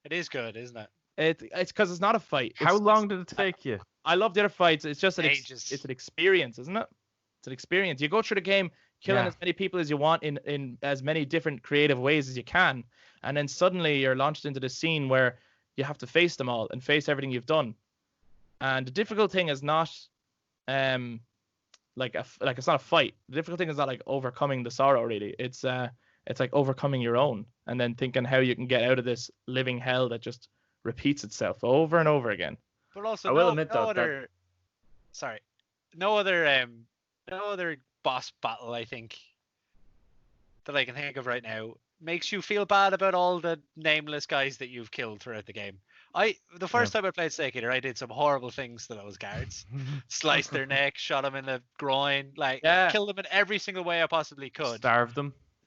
It is good, isn't it? It's because it's not a fight. How long did it take you? I love the other fights. It's just Ages. It's an experience, isn't it? It's an experience. You go through the game killing as many people as you want in as many different creative ways as you can, and then suddenly you're launched into the scene where you have to face them all and face everything you've done. And the difficult thing is not like it's not a fight. The difficult thing is not like overcoming the sorrow really. It's like overcoming your own and then thinking how you can get out of this living hell that just repeats itself over and over again. But also, I will admit though, no other boss battle I think that I can think of right now makes you feel bad about all the nameless guys that you've killed throughout the game. The first time I played Snake Eater, I did some horrible things to those guards. Sliced their neck, shot them in the groin, killed them in every single way I possibly could.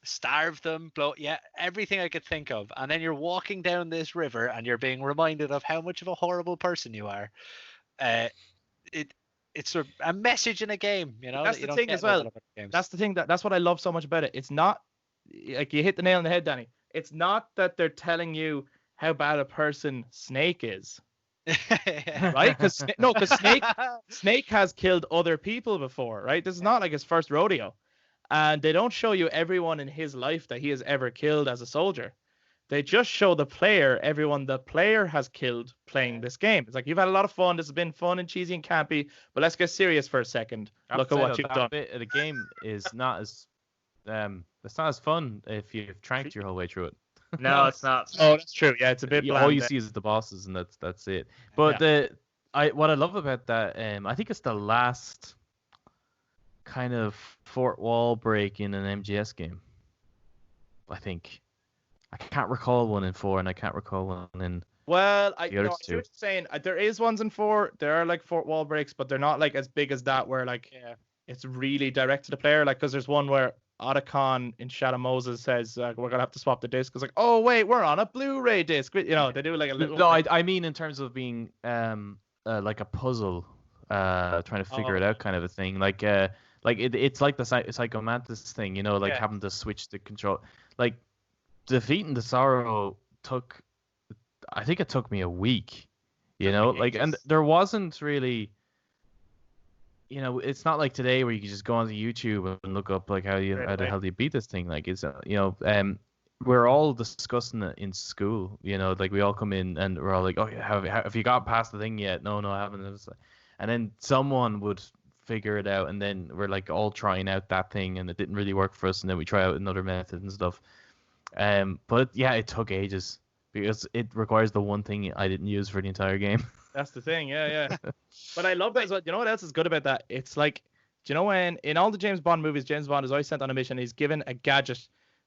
Starved them, everything I could think of. And then you're walking down this river and you're being reminded of how much of a horrible person you are. It's a message in a game, you know. That's the thing as well. That's the thing that's what I love so much about it. It's not like you hit the nail on the head, Danny. It's not that they're telling you how bad a person Snake is. Right? Because Snake has killed other people before, right? This is not like his first rodeo. And they don't show you everyone in his life that he has ever killed as a soldier. They just show the player everyone the player has killed playing this game. It's like, you've had a lot of fun. This has been fun and cheesy and campy, but let's get serious for a second. Look at what you've done. Bit of the game is not as it's not as fun if you've tranked your whole way through it. No, it's not. Oh, that's true. Yeah, it's a bit bland. All you see is the bosses, and that's it. But what I love about that, I think it's the last kind of fourth wall break in an MGS game. I think I can't recall one in 4, and I can't recall one in. Well, I the see other what two. you're saying. There is ones in 4. There are like fourth wall breaks, but they're not like as big as that. Where like it's really direct to the player. Like, because there's one where Otacon in Shadow Moses says we're gonna have to swap the disc. It's like, oh wait, we're on a Blu-ray disc. You know, they do like a little. No, I mean in terms of being like a puzzle, trying to figure it out, kind of a thing. Like it's like the Psycho Mantis thing, you know, like having to switch the control. Like defeating the Sorrow I think it took me a week, you know, like, and there wasn't really. You know, it's not like today where you can just go onto YouTube and look up like how the hell do you beat this thing. Like, it's we're all discussing it in school. You know, like we all come in and we're all like, oh yeah, have you got past the thing yet? No, I haven't. And then someone would figure it out, and then we're like all trying out that thing, and it didn't really work for us, and then we try out another method and stuff. But yeah, it took ages because it requires the one thing I didn't use for the entire game. That's the thing. Yeah. But I love that as well. You know what else is good about that? It's like, do you know when in all the James Bond movies, James Bond is always sent on a mission. He's given a gadget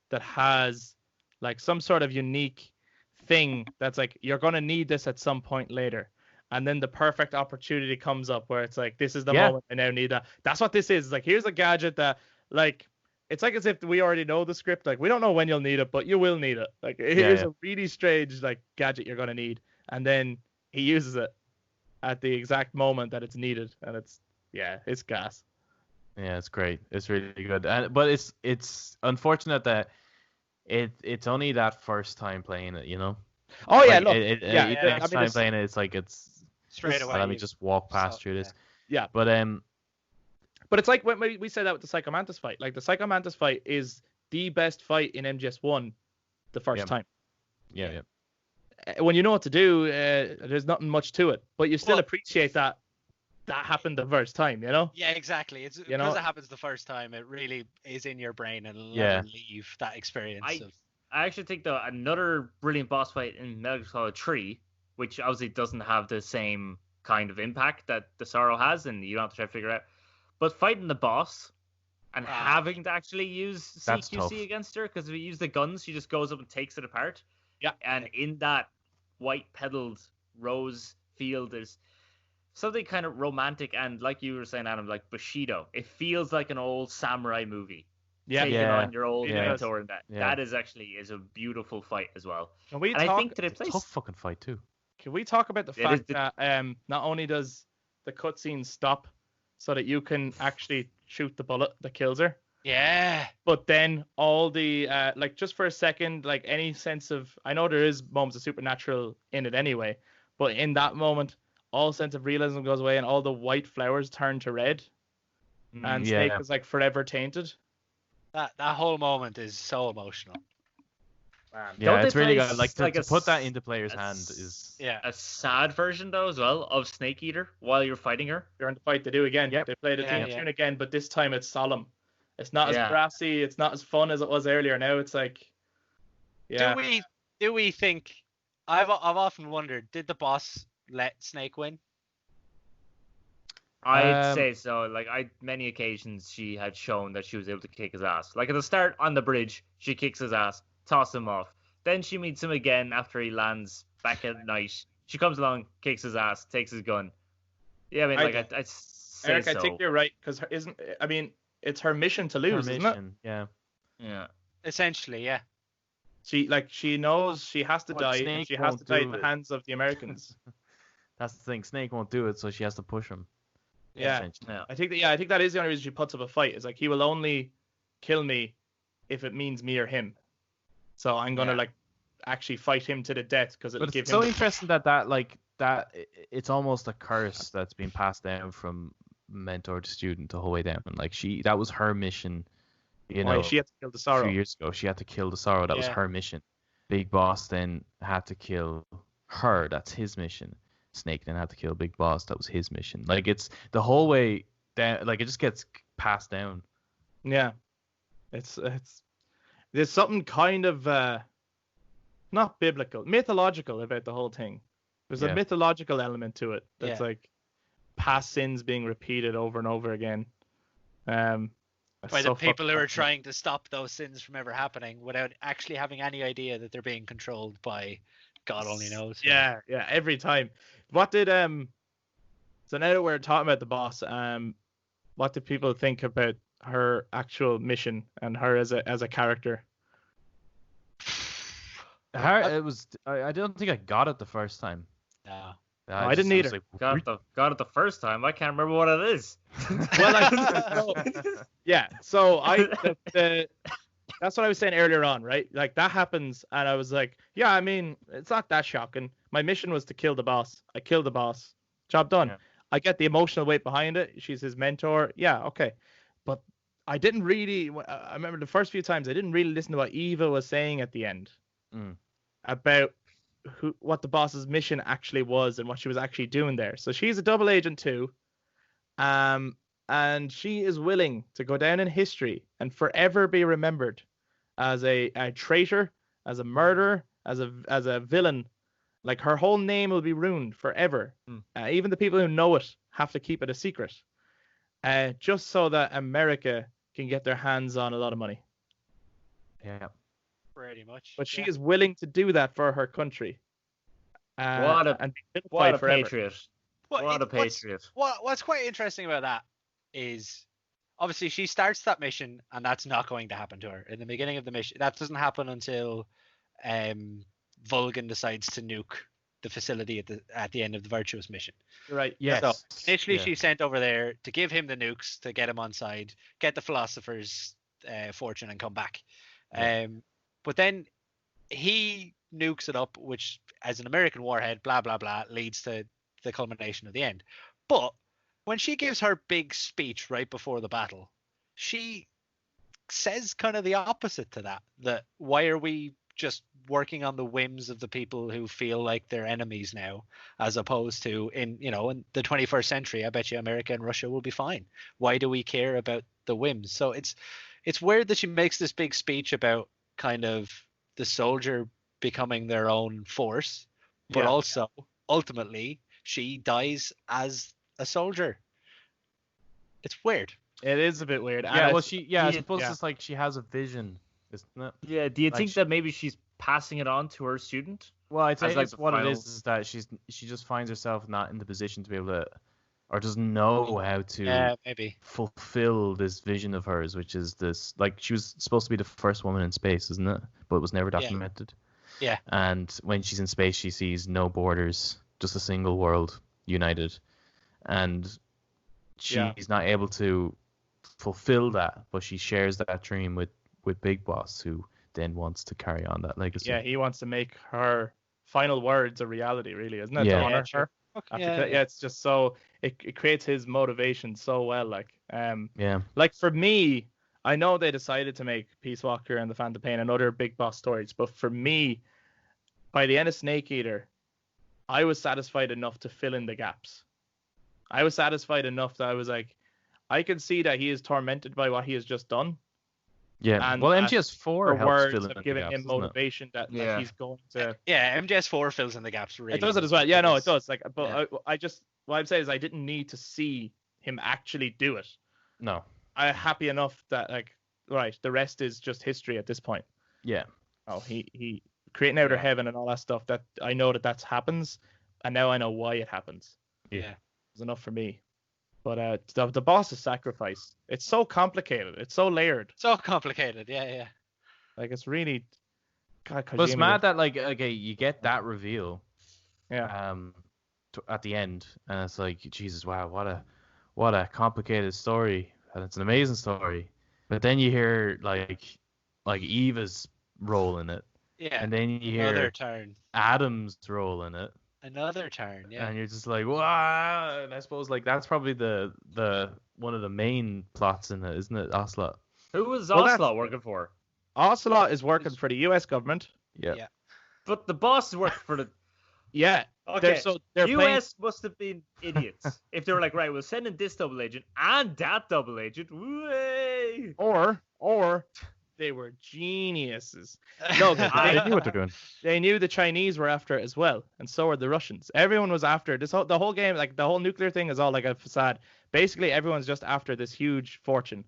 that has like some sort of unique thing that's like, you're going to need this at some point later. And then the perfect opportunity comes up where it's like, this is the moment I now need that. That's what this is. Like, here's a gadget that, like, it's like as if we already know the script. Like, we don't know when you'll need it, but you will need it. Like, here's a really strange, like, gadget you're going to need. And then he uses it at the exact moment that it's needed. And it's gas. Yeah, it's great. It's really good. But it's unfortunate that it's only that first time playing it, you know? Oh, yeah, like, look. Next time playing it, it's like, it's straight away. Let me just walk past through this. Yeah. But it's like when we said that with the Psycho Mantis fight. Like, the Psycho Mantis fight is the best fight in MGS1 the first time. Yeah. When you know what to do, there's nothing much to it. But you still appreciate that happened the first time, you know? Yeah, exactly. It's because it happens the first time, it really is in your brain and it'll never leave that experience. I actually think, though, another brilliant boss fight in Metal Gear Solid 3, which obviously doesn't have the same kind of impact that the Sorrow has, and you don't have to try to figure it out. But fighting the boss and having to actually use CQC against her, because if you use the guns, she just goes up and takes it apart. Yeah. And in that white pedaled rose field, there's something kind of romantic and, like you were saying, Adam, like Bushido. It feels like an old samurai movie. Taking on your old mentor, and that is a beautiful fight as well. I think that it plays tough fucking fight too. Can we talk about the fact that not only does the cutscene stop so that you can actually shoot the bullet that kills her, but then all the like, just for a second, like, any sense of, I know there is moments of supernatural in it anyway, but in that moment, all sense of realism goes away and all the white flowers turn to red, and Snake is like forever tainted. That whole moment is so emotional. Yeah, it's really good. Like, to put that into player's hand is a sad version, though, as well, of Snake Eater while you're fighting her. During the fight, they do again. Yep. They play the theme tune again, but this time it's solemn. It's not as brassy. It's not as fun as it was earlier. Now it's like, Do we think? I've often wondered, did the boss let Snake win? I'd say so. Like, many occasions she had shown that she was able to kick his ass. Like, at the start on the bridge, she kicks his ass, tosses him off. Then she meets him again after he lands back at night. She comes along, kicks his ass, takes his gun. Yeah, I mean, I'd say Eric, so. I think you're right, because it's her mission to lose, isn't it? Yeah. Essentially, yeah. She knows she has to die, and she has to die in the hands of the Americans. That's the thing. Snake won't do it, so she has to push him. Yeah. I think that is the only reason she puts up a fight. Is like, he will only kill me if it means me or him. So I'm gonna like actually fight him to the death, because it'll give him. It's so interesting that it's almost a curse that's been passed down from mentor to student the whole way down. And like, that was her mission. You know, she had to kill the Sorrow. 2 years ago, she had to kill the Sorrow. That was her mission. Big Boss then had to kill her. That's his mission. Snake then had to kill Big Boss. That was his mission. Like, it's the whole way down. Like, it just gets passed down. Yeah, it's there's something kind of not biblical, mythological about the whole thing. There's a mythological element to it that's like past sins being repeated over and over again. By the people who are trying to stop those sins from ever happening without actually having any idea that they're being controlled by God only knows. Yeah, every time. What did so now that we're talking about the boss, what did people think about her actual mission and her as a character? I don't think I got it the first time. No. I didn't either. Got it the first time. I can't remember what it is. Well, that's what I was saying earlier on, right? Like, that happens, and I was like, yeah, I mean, it's not that shocking. My mission was to kill the boss. I killed the boss. Job done. Yeah. I get the emotional weight behind it. She's his mentor. Yeah, okay. But I didn't really. I remember the first few times I didn't really listen to what Eva was saying at the end about what the boss's mission actually was and what she was actually doing there. So she's a double agent too, and she is willing to go down in history and forever be remembered as a traitor, as a murderer, as a villain, Like her whole name will be ruined forever. Hmm. Even the people who know it have to keep it a secret, just so that America can get their hands on a lot of money. Yeah. Pretty much. But she yeah. is willing to do that for her country. What a- and be vilified What a forever. patriot. Well, What a what's- patriot. What's quite interesting about that is obviously she starts that mission and that's not going to happen to her in the beginning of the mission. That doesn't happen until Vulcan decides to nuke the facility at the end of the Virtuous mission. You're right. Yes. So initially Yeah. she's sent over there to give him the nukes to get him on side, get the philosopher's fortune and come back. Yeah. But then he nukes it up, which as an American warhead, blah blah blah, leads to the culmination of the end. But when she gives her big speech right before the battle, she says kind of the opposite to that. That why are we just working on the whims of the people who feel like they're enemies now, as opposed to in the 21st century, I bet you America and Russia will be fine. Why do we care about the whims? So it's weird that she makes this big speech about kind of the soldier becoming their own force, but Yeah. also ultimately she dies as a soldier. It's weird. It is a bit weird. Yeah, And well, it's- I yeah. suppose it's like she has a vision, isn't it? Yeah, do you Like think she- that maybe she's passing it on to her student? Well, I'd say As, like, it's the what it final- is that she just finds herself not in the position to be able to, or doesn't know how to Yeah, maybe. fulfill this vision of hers, which is this, like, she was supposed to be the first woman in space, isn't it? But it was never Yeah. documented. Yeah. And when she's in space, she sees no borders, just a single world united, and she's Yeah. not able to fulfill that, but she shares that dream with Big Boss, who then wants to carry on that legacy. Yeah, he wants to make her final words a reality, really, isn't it? Yeah. To honor Yeah, her. After yeah. it's just so it creates his motivation so well. Yeah. Like for me, I know they decided to make Peace Walker and the Phantom Pain and other Big Boss stories, but for me, by the end of Snake Eater, I was satisfied enough to fill in the gaps. I was satisfied enough that I was like, I can see that he is tormented by what he has just done. Yeah. And Well, that MGS4 Her helps words fill in of the giving gaps, him doesn't it? motivation that like, Yeah. he's going to. Yeah, MGS4 fills in the gaps really. It does it as well. Yeah, no, it because- does. Like, but I just what I'm saying is I didn't need to see him actually do it. No. I'm happy enough that like right, the rest is just history at this point. Yeah. Oh, he creating outer Yeah. heaven and all that stuff. That I know that happens, and now I know why it happens. Yeah. It's enough for me. But the boss's sacrifice, it's so complicated. It's so layered. So complicated. Yeah. Like it's really. God, But it's Kojima mad did- that, like, okay, you get that reveal Yeah. at the end, and it's like, Jesus, wow, what a complicated story, and it's an amazing story. But then you hear like Eva's role in it, Yeah. and then you hear Another turn. Adam's role in it, Another turn. Yeah. and you're just like, wow. And I suppose like that's probably the one of the main plots in it, isn't it, Ocelot? Who was Well, that's- Ocelot working for? Ocelot is working for the U.S. government. Yeah. Yeah. But the boss is working for the. Yeah. Okay. They're playing. US must have been idiots if they were like, right, we'll send in this double agent and that double agent. Way. Or they were geniuses. No, 'cause They knew what they're doing. they knew the Chinese were after it as well, and so were the Russians. Everyone was after this. The whole game, like the whole nuclear thing, is all like a facade. Basically, everyone's just after this huge fortune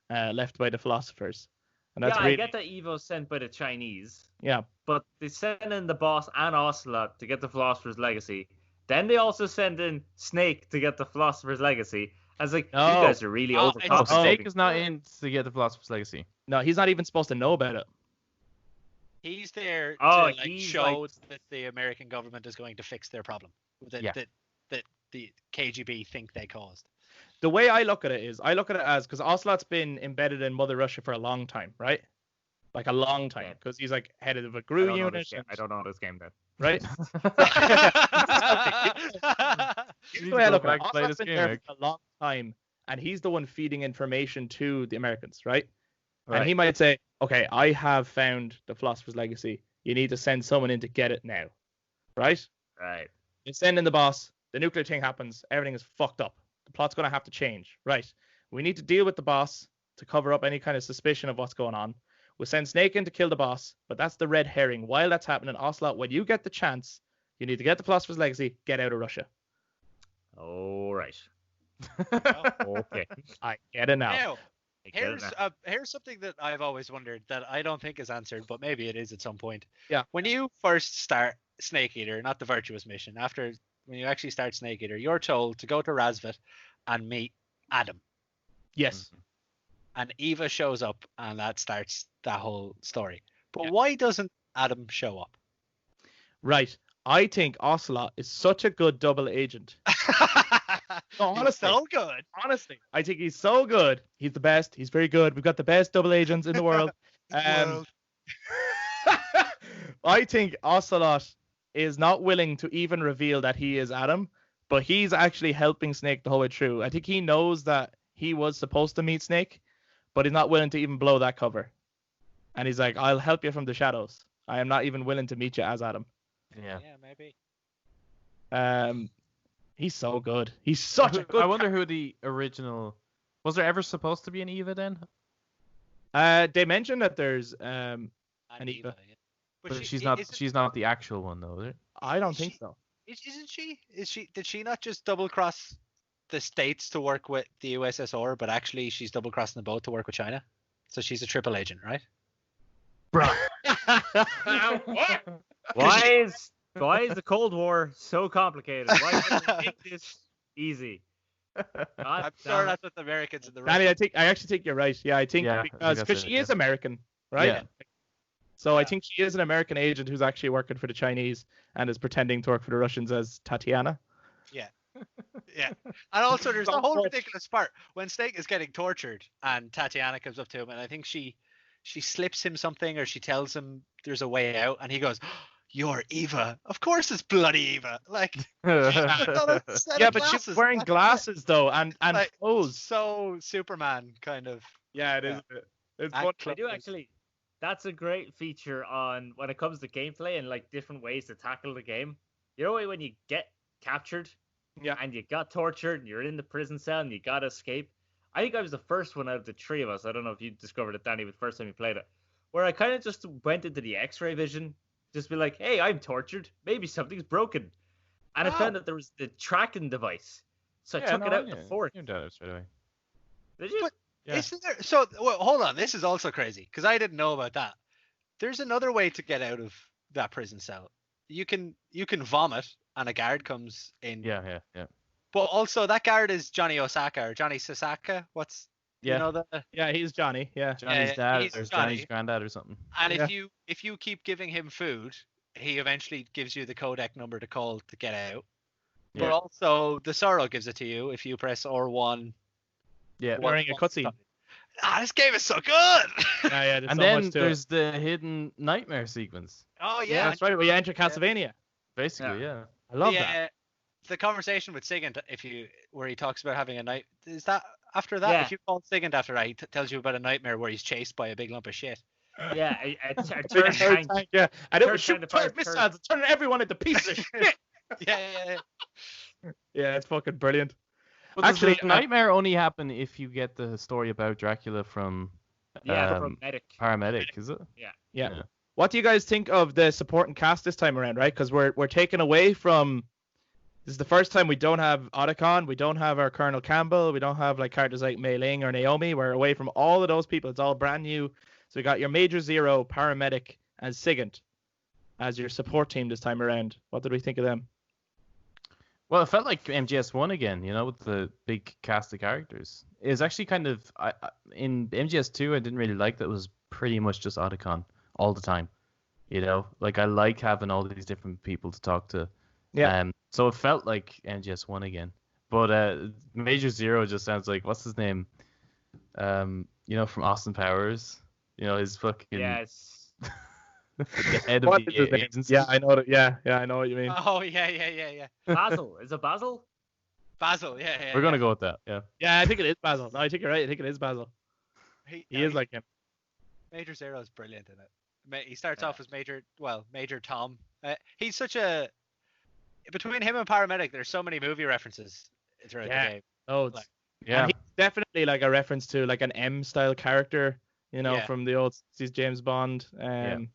left by the philosophers, and that's Yeah, really I get that Evo's sent by the Chinese, yeah. but they send in the boss and Ocelot to get the Philosopher's Legacy. Then they also send in Snake to get the Philosopher's Legacy. I was like, No. you guys are really Oh, Oh, Oh. Snake overcompensating. is not in to get the Philosopher's Legacy. No, he's not even supposed to know about it. He's there Oh, to like he's show like- that the American government is going to fix their problem. That Yeah. that the KGB think they caused. The way I look at it is, I look at it as because Ocelot's been embedded in Mother Russia for a long time, right? Like a long time, Yeah. because he's like head of a I GRU don't know unit, this game. and- I don't know this game then. right? You need The way I to look go at it, back and play Ocelot's this been game, there Mick. for a long time, and he's the one feeding information to the Americans, right? And Right. he might say, okay, I have found the Philosopher's Legacy. You need to send someone in to get it now, right? Right. You send in the boss, the nuclear thing happens, everything is fucked up. The plot's going to have to change, right? We need to deal with the boss to cover up any kind of suspicion of what's going on. We'll send Snake in to kill the boss, but that's the red herring. While that's happening, Ocelot, when you get the chance, You need to get the Philosopher's Legacy, get out of Russia. All right. Well, Okay. I get it now. now, I get it now. here's something that I've always wondered that I don't think is answered, but maybe it is at some point. Yeah. When you first start Snake Eater, not the Virtuous Mission, when you actually start Snake Eater, you're told to go to Razvat and meet Adam. Yes. And Eva shows up, and that starts that whole story. But Yeah. why doesn't Adam show up? Right. I think Ocelot is such a good double agent. No, He's honestly. so good. Honestly, I think he's so good. He's the best. He's very good. We've got the best double agents in the world. I think Ocelot is not willing to even reveal that he is Adam, but he's actually helping Snake the whole way through. I think he knows that he was supposed to meet Snake, but he's not willing to even blow that cover. And he's like, I'll help you from the shadows. I am not even willing to meet you as Adam. Yeah. Yeah, maybe. He's so good. He's such a good. I wonder who the original. Was there ever supposed to be an Eva then? They mentioned that there's an Eva. Yeah. But she's not. She's not the actual one though, is it? I don't think so. Isn't she? Did she not just double cross the States to work with the USSR, but actually she's double crossing the boat to work with China? So she's a triple agent, right? Bro. What? Why is the Cold War so complicated? Why can't we make this easy? I'm sure that's what the Americans in the Danny, room. I actually think you're right. Yeah, I think Yeah, I think because that's she it, is yeah. American, right? Yeah. So I think she is an American agent who's actually working for the Chinese and is pretending to work for the Russians as Tatiana. Yeah. And also there's the whole ridiculous part when Snake is getting tortured and Tatiana comes up to him and I think she slips him something or she tells him there's a way out and he goes, "You're Eva." Of course it's bloody Eva. Like Yeah, but she's wearing glasses though and like, clothes. so Superman kind of. Yeah, it is. It's And fun. I do actually. That's a great feature on when it comes to gameplay and like different ways to tackle the game. You know when you get captured, Yeah. and you got tortured, and you're in the prison cell, and you gotta escape. I think I was the first one out of the three of us. I don't know if you discovered it, Danny, but the first time you played it, where I kind of just went into the X-ray vision, just be like, "Hey, I'm tortured. Maybe something's broken," and I found that there was the tracking device, so I took it out in the fort. You did it straight away. Did you? But Yeah. Isn't there? So hold on. This is also crazy because I didn't know about that. There's another way to get out of that prison cell. You can vomit and a guard comes in. Yeah. But also that guard is Johnny Osaka or Johnny Sasaka. Yeah. You know the. Yeah, he's Johnny. Yeah. Johnny's Yeah, dad he's or Johnny. Johnny's granddad or something. And Yeah. if you keep giving him food, he eventually gives you the codec number to call to get out. But Yeah. also the Sorrow gives it to you if you press R1. Yeah. During a cutscene. This game is so good. Yeah, there's And so then much to there's the hidden nightmare sequence. Oh yeah, yeah. that's right. We enter Castlevania. Basically, yeah. I love the, that. The conversation with Sigint, where he talks about having a night, is that after that? Yeah. If you call Sigint after that, he tells you about a nightmare where he's chased by a big lump of shit. Yeah, a Big turn tank, tank. yeah, and it Turn was shooting tank to fire missiles turn. and turning everyone into pieces of shit. Yeah. Yeah, it's fucking brilliant. But does Actually, the nightmare only happen if you get the story about Dracula from Yeah, um, from Medic. Paramedic, is it? Yeah. What do you guys think of the supporting cast this time around, right? Because we're taken away from. This is the first time we don't have Otacon, we don't have our Colonel Campbell, we don't have like characters like Mei Ling or Naomi. We're away from all of those people. It's all brand new. So we got your Major Zero, Paramedic, and Sigint as your support team this time around. What did we think of them? Well, it felt like MGS1 again, with the big cast of characters. It was actually kind of in MGS2. I didn't really like that it was pretty much just Otacon all the time. Like I like having all these different people to talk to. Yeah. So it felt like MGS1 again. But Major Zero just sounds like what's his name? From Austin Powers. His fucking Yes. the head of What is the his name? agency. Yeah, I know that. Yeah, I know what you mean. Oh yeah. Basil. Is it Basil? Basil, yeah. We're gonna go with that. Yeah. Yeah, I think it is Basil. No, I think you're right. I think it is Basil. He is like him. Major Zero is brilliant in it. He starts off as Major Tom. He's such a. Between him and Paramedic, there's so many movie references throughout the game. Oh, it's, Like, Yeah. and he's definitely like a reference to like an M style character, Yeah. from the old 60s James Bond. I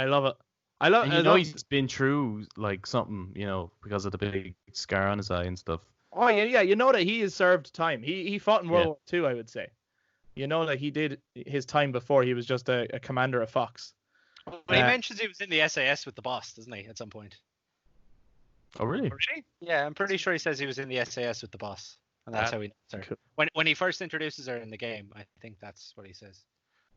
love it. I love. And he's been through like something, because of the big scar on his eye and stuff. Oh yeah. You know that he has served time. He fought in World War II, I would say. You know that he did his time before he was just a commander of Fox. Well, he mentions he was in the SAS with the boss, doesn't he, at some point? Oh, really? Really? Yeah, I'm pretty sure he says he was in the SAS with the boss, and that's how he knows her. Cool. When he first introduces her in the game, I think that's what he says.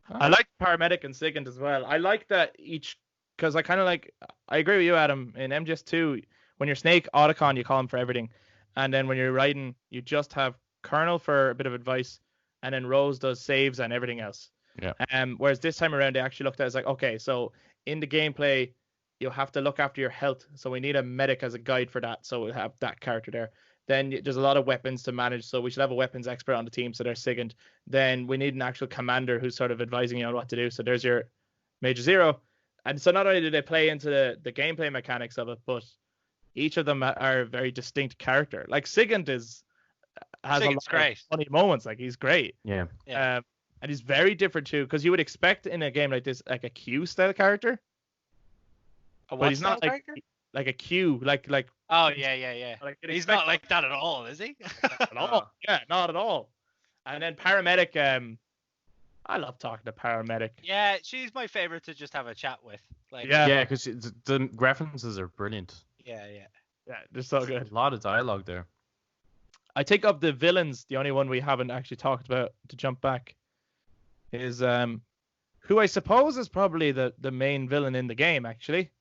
I like Paramedic and Sigint as well. I like that because I kind of like. I agree with you, Adam. In MGS2, when you're Snake, Otacon, you call him for everything, and then when you're Raiden, you just have Colonel for a bit of advice, and then Rose does saves and everything else. Yeah. Whereas this time around, they actually looked at it as like, okay, so in the gameplay, you have to look after your health. So we need a medic as a guide for that. So we'll have that character there. Then there's a lot of weapons to manage. So we should have a weapons expert on the team. So there's Sigint. Then we need an actual commander who's sort of advising you on what to do. So there's your Major Zero. And so not only do they play into the gameplay mechanics of it, but each of them are a very distinct character. Like Sigint has a lot of funny moments. Like he's great. Yeah. And he's very different too, because you would expect in a game like this, like a Q style character. But he's not like a Q, like. Oh yeah. Like he's not like that at all, is he? Not at all. Yeah, not at all. And then Paramedic, I love talking to Paramedic. Yeah, she's my favorite to just have a chat with. Like. Yeah, because the references are brilliant. Yeah. Yeah, they're so good. A lot of dialogue there. I think of the villains, the only one we haven't actually talked about to jump back is who I suppose is probably the main villain in the game, actually.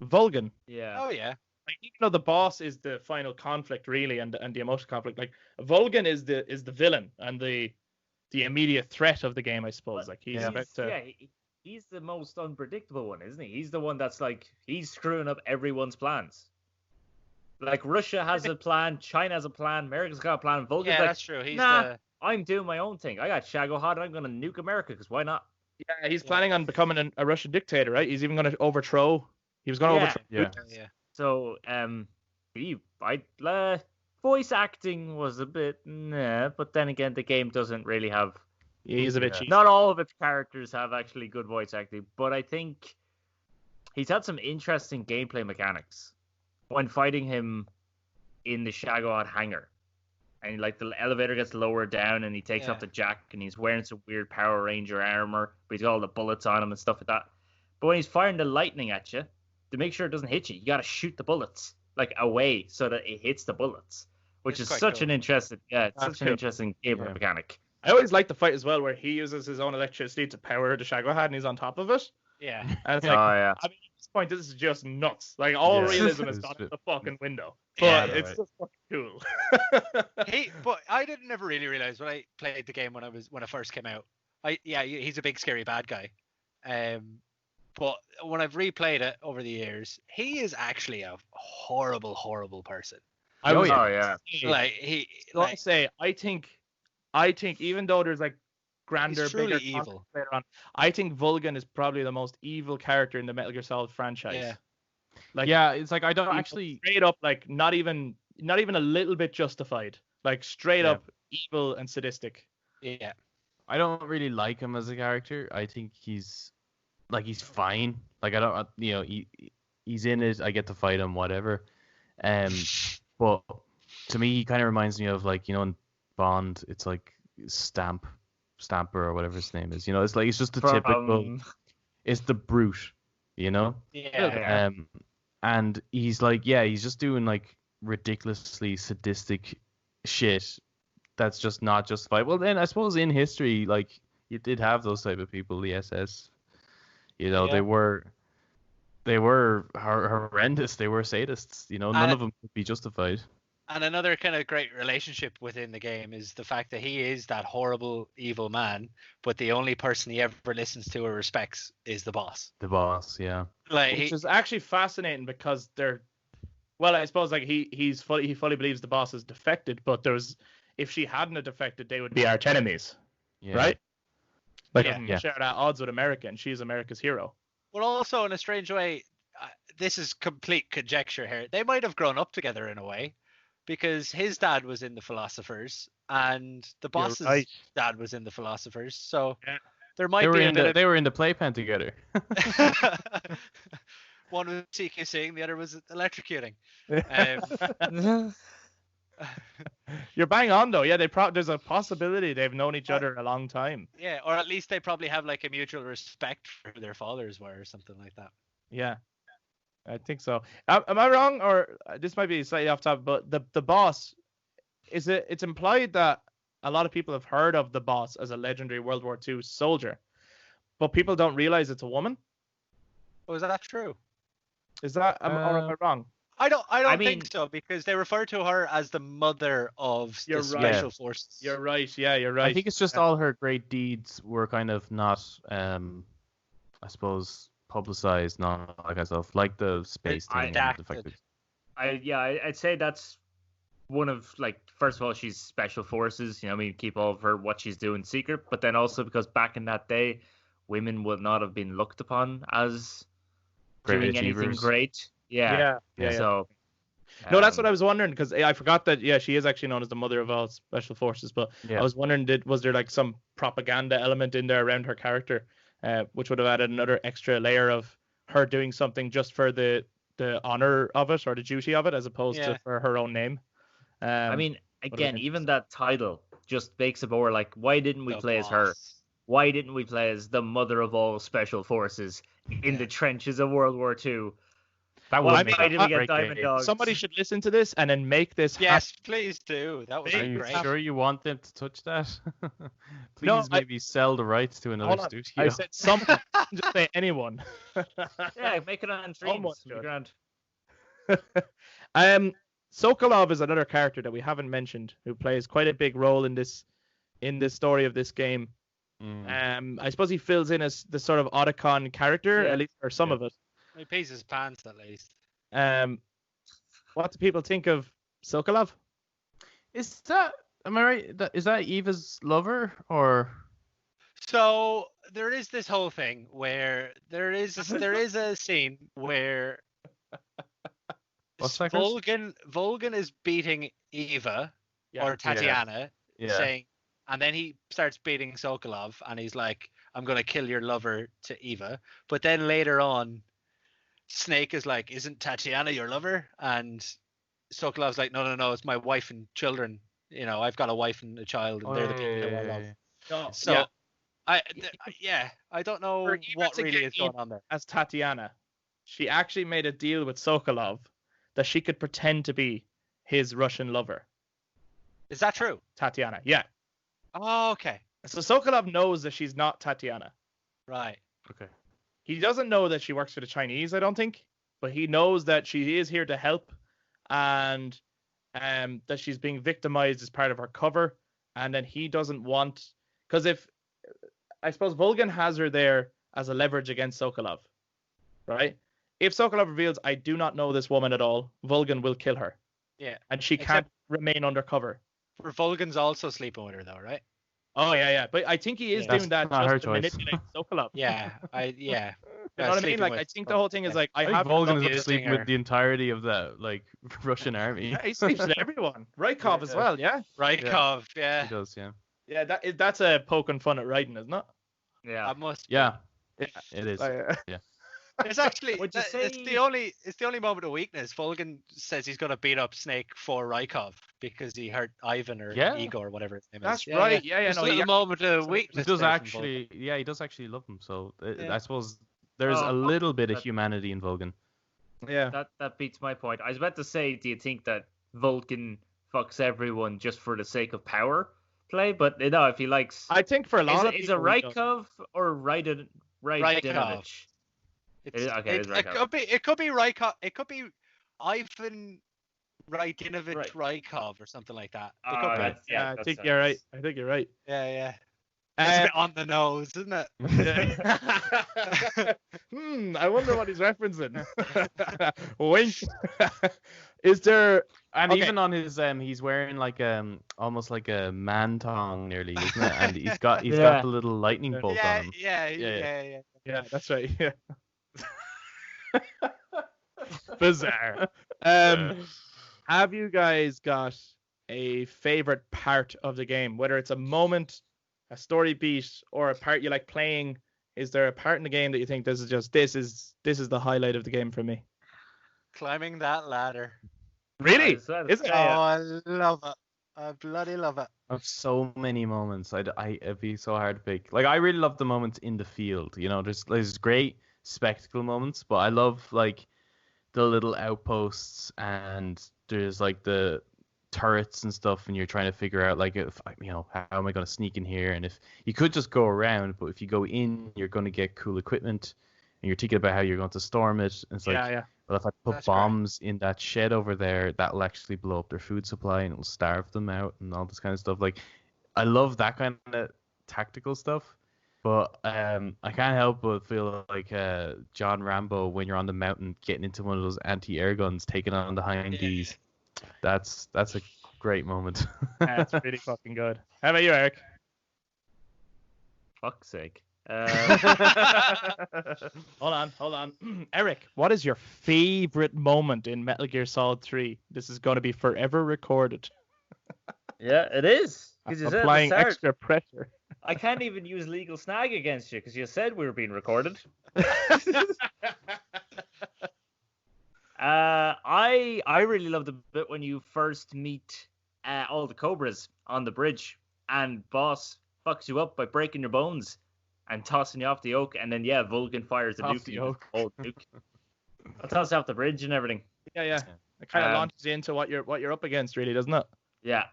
Vulcan. Yeah. Oh yeah. Like, even though the boss is the final conflict really and the emotional conflict, like Vulcan is the villain and the immediate threat of the game, I suppose. Like he's he's the most unpredictable one, isn't he? He's the one that's like he's screwing up everyone's plans. Like Russia has a plan, China has a plan, America's got a plan. Vulcan's like, that's true. He's I'm doing my own thing. I got Shagohod and I'm going to nuke America because why not? Yeah, he's planning on becoming a Russian dictator, right? He's even going to overthrow. He was going to overthrow. Yeah. So, voice acting was a bit, but then again, the game doesn't really have. He's a bit cheesy. Not all of its characters have actually good voice acting, but I think he's had some interesting gameplay mechanics when fighting him in the Shagohod hangar. And like the elevator gets lowered down and he takes off the jack and he's wearing some weird Power Ranger armor, but he's got all the bullets on him and stuff like that. But when he's firing the lightning at you, to make sure it doesn't hit you, you got to shoot the bullets like away so that it hits the bullets, which is such an interesting, interesting gameplay mechanic. I always like the fight as well where he uses his own electricity to power the Shagohod and he's on top of it. Yeah. And it's like, I mean, at this point, this is just nuts. Like all realism is gone out the fucking window. But it's just fucking cool. But I didn't never really realize when I played the game when it first came out. He's a big scary bad guy. But when I've replayed it over the years, he is actually a horrible, horrible person. I think even though there's like grander, bigger evil later on, I think Vulcan is probably the most evil character in the Metal Gear Solid franchise. Yeah. It's like I don't actually straight up like not even a little bit justified. Like straight up evil and sadistic. Yeah. I don't really like him as a character. I think he's fine. Like I don't, he's in it. I get to fight him, whatever. But to me, he kind of reminds me of like in Bond, it's like Stamper or whatever his name is. It's like it's just the typical. It's the brute, Yeah. And he's like, he's just doing like ridiculously sadistic shit. That's just not justified. Well, then I suppose in history, like you did have those type of people, the SS. They were horrendous. They were sadists. None of them could be justified. And another kind of great relationship within the game is the fact that he is that horrible, evil man, but the only person he ever listens to or respects is the boss. The boss, yeah. Which is actually fascinating because I suppose like he fully believes the boss is defected, but if she hadn't defected, they would be arch enemies, right? Like share that odds with America, and she's America's hero. Well, also in a strange way, this is complete conjecture here. They might have grown up together in a way, because his dad was in the Philosophers, and the boss's dad was in the Philosophers. So there might be they were in the playpen together. One was CQCing, the other was electrocuting. Um, You're bang on though. Yeah, there's a possibility they've known each other a long time. yeah, or at least they probably have like a mutual respect for who their fathers were or something like that. Yeah, I think so. Am I wrong, or this might be slightly off topic, but the boss, it's implied that a lot of people have heard of the boss as a legendary World War II soldier, but people don't realize it's a woman. Oh, is that true? Is that or am I wrong? I don't I mean- think so, because they refer to her as the mother of You're the right. special forces. You're right. Yeah, you're right. I think it's just all her great deeds were kind of not, I suppose, publicized, not all that kind of stuff, like the space thing. And the fact Redacted. that, I'd say that's one of, like, first of all, she's special forces. You know, I mean, keep all of her what she's doing secret, but then also because back in that day, women would not have been looked upon as Great doing anything achievers. great. Yeah. Yeah. So. No, that's what I was wondering, because I forgot that. Yeah, she is actually known as the mother of all special forces. But Yeah. I was wondering, was there like some propaganda element in there around her character, which would have added another extra layer of her doing something just for the honor of it or the duty of it, as opposed to for her own name. I mean, again, been even that title just makes it more like, why didn't we The play as her? boss. Why didn't we play as the mother of all special forces in the trenches of World War II? that Well, would I make mean, a Why did we get great Diamond game. Dogs? somebody should listen to this and then make this Yes, please do. That would Are be you great. sure you want them to touch that? Please No, maybe sell the rights to another Hold on. studio. I said someone. Just say anyone. Yeah, make it on streams. Almost It'd be good. grand. Sokolov is another character that we haven't mentioned, who plays quite a big role in this story of this game. I suppose he fills in as the sort of Otacon character, Yeah. at least for some of it. He pees his pants at least. What do people think of Sokolov? Is that, am I right? Is that Eva's lover or? So there is this whole thing where there is a scene where What's that, Chris? Volgan is beating Eva or Tatiana, Yeah. saying, and then he starts beating Sokolov, and he's like, "I'm gonna kill your lover" to Eva. But then later on, Snake is like, "Isn't Tatiana your lover?" And Sokolov's like, "No, it's my wife and children. You know, I've got a wife and a child, and they're the people who I love." No, So, I don't know For Eva what to really get is going on there. as Tatiana, she actually made a deal with Sokolov that she could pretend to be his Russian lover, Is that true? Tatiana. Yeah. Oh, okay, So Sokolov knows that she's not Tatiana. right. Okay. He doesn't know that she works for the Chinese, I don't think, but he knows that she is here to help, and that she's being victimized as part of her cover, and then he doesn't want, because if I suppose Volgan has her there as a leverage against Sokolov, right? If Sokolov reveals, "I do not know this woman at all," Volgan will kill her, Yeah. and she Except- can't remain undercover. For Volgan's also sleeping with her though, right? Oh yeah, but I think he is Yeah. doing That's that not her just to choice. manipulate Sokolov. Yeah, You know what I mean? sleeping Like, with- I think the whole thing is like, I I think have Volgan he is is sleeping doing her. with the entirety of the Russian army. Yeah, he sleeps with everyone. Rykov as well, yeah. Rykov, He yeah. does, yeah. Yeah, that's a poking fun at writing, isn't it? Yeah. I must. Yeah, Yeah. it is. It's actually Would you it's say- the only moment of weakness. Volgan says he's gonna beat up Snake for Rykov because he hurt Ivan or Yeah. Igor or whatever his name That's is. right. Yeah, Just no, a little he moment of He weakness. does there from Volgan. actually, he does actually love him. So Yeah. I suppose there's Oh, a little bit of that- humanity in Volgan. yeah. That beats my point. I was about to say, do you think that Vulcan fucks everyone just for the sake of power play? But no, if he likes, I think for a lot of is it people, he does. Rykov or Raidinovich? It's, Okay, it's it Rykov. could be Rykov. It could be Ivan Raidinovich Right. Rykov or something like that. It Ah, could be. right. Yeah, I that think sounds- you're right. I think you're right. Yeah. It's a bit on the nose, isn't it? I wonder what he's referencing. Wink. Is there? And Okay. even on his he's wearing like almost like a man tongue nearly, isn't it? And he's got Yeah. the little lightning bolt on him. Yeah. Yeah, that's right. Yeah. Bizarre. Have you guys got a favorite part of the game, whether it's a moment, a story beat, or a part you like playing Is there a part in the game that you think this is the highlight of the game for me? Climbing that ladder. Really? Is that- Is it? Oh, I love it. I bloody love it. I have so many moments. It'd be so hard to pick. Like, I really love the moments in the field. You know, there's great spectacle moments, but I love like the little outposts, and there's like the turrets and stuff, and you're trying to figure out like, if how am I going to sneak in here? And if you could just go around, but if you go in, you're going to get cool equipment, and you're thinking about how you're going to storm it. And it's like, Yeah. well, if I put That's great. bombs in that shed over there, that'll actually blow up their food supply and it'll starve them out and all this kind of stuff. Like, I love that kind of tactical stuff. But I can't help but feel like John Rambo when you're on the mountain getting into one of those anti-air guns, taking on the Hindies. That's a great moment. That's really fucking good. How about you, Eric? Fuck's sake. Hold on. Eric, what is your favorite moment in Metal Gear Solid 3? This is going to be forever recorded. Yeah, it is. Because you said at the Applying start, extra pressure. I can't even use legal snag against you because you said we were being recorded. I really love the bit when you first meet all the Cobras on the bridge, and boss fucks you up by breaking your bones and tossing you off the oak, and then Vulcan fires a Off nuke. the You oak. just hold nuke. I'll toss you off the bridge and everything. Yeah. It kind of Um, launches you into what you're up against, really, doesn't it? Yeah,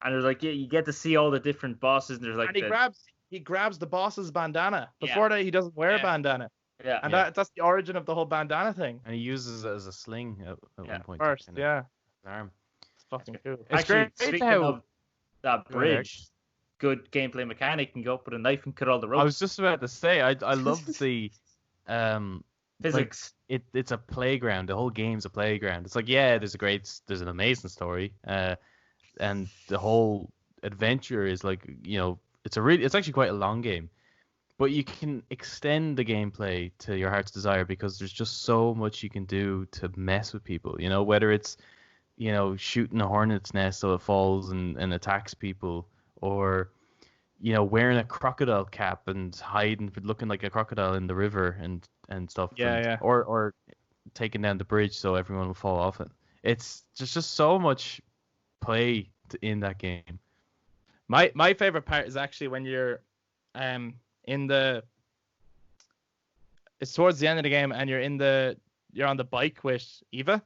and there's like you get to see all the different bosses, and there's like And he grabs the boss's bandana. Before that, he doesn't wear a Yeah. bandana, yeah. and that's the origin of the whole bandana thing. And he uses it as a sling at one point. to First, kind of yeah, his arm. it's fucking cool. It's Actually, great speaking how- of that Go ahead, Eric. bridge, good gameplay mechanic, can go up with a knife and cut all the ropes. I was just about to say, I love the Physics. it's a playground. The whole game's a playground. It's like, there's an amazing story, and the whole adventure is like, it's actually quite a long game, but you can extend the gameplay to your heart's desire because there's just so much you can do to mess with people. You know, whether it's shooting a hornet's nest so it falls and attacks people, or wearing a crocodile cap and hiding, looking like a crocodile in the river and stuff. Yeah. Or taking down the bridge so everyone will fall off it. It's just so much play in that game. My favorite part is actually when you're it's towards the end of the game, and you're on the bike with Eva.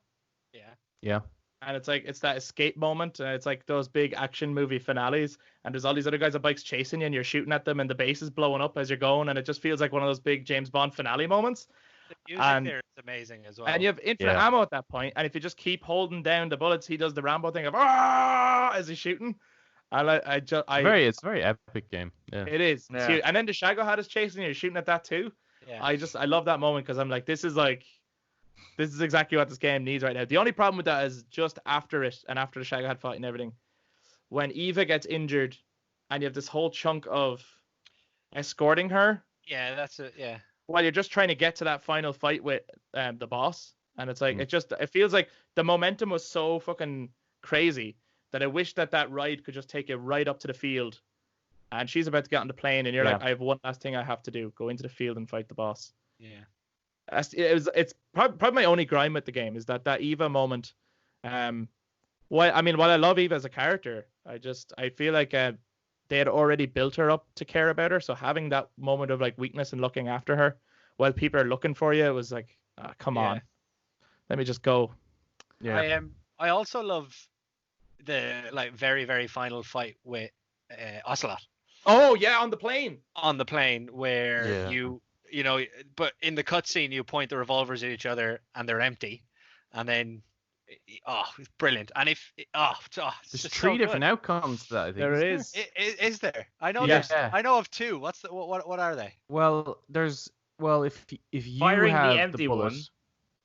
Yeah. And it's that escape moment. It's like those big action movie finales, and there's all these other guys on bikes chasing you, and you're shooting at them, and the base is blowing up as you're going, and it just feels like one of those big James Bond finale moments. The music And- there is amazing as well. And you have infinite Yeah. ammo at that point, and if you just keep holding down the bullets, he does the Rambo thing of as he's shooting. It's a very epic game. Yeah. It is. It's Yeah. huge. And then the Shago hat is chasing you, you're shooting at that too. Yeah. I love that moment because I'm like, this is exactly what this game needs right now. The only problem with that is just after it, and after the Shago hat fight and everything, when Eva gets injured and you have this whole chunk of escorting her Yeah, that's it. Yeah. while you're just trying to get to that final fight with the boss, and it's like it feels like the momentum was so fucking crazy that I wish that ride could just take you right up to the field, and she's about to get on the plane, and you're like, I have one last thing I have to do: go into the field and fight the boss. Yeah. It's probably my only grime with the game is that Eva moment. While I love Eva as a character, I feel like they had already built her up to care about her. So having that moment of like weakness and looking after her while people are looking for you, it was like, come on, let me just go. Yeah. I also love the like very very final fight with Ocelot Oh yeah, on the plane. on the plane where Yeah. but in the cutscene you point the revolvers at each other and they're empty, and then it's brilliant. And if it's There's just three so different good. outcomes to that, I think. There isn't is. Is there? I know Yeah. I know of two. What are they? Well, if you Firing the have empty bullet, one.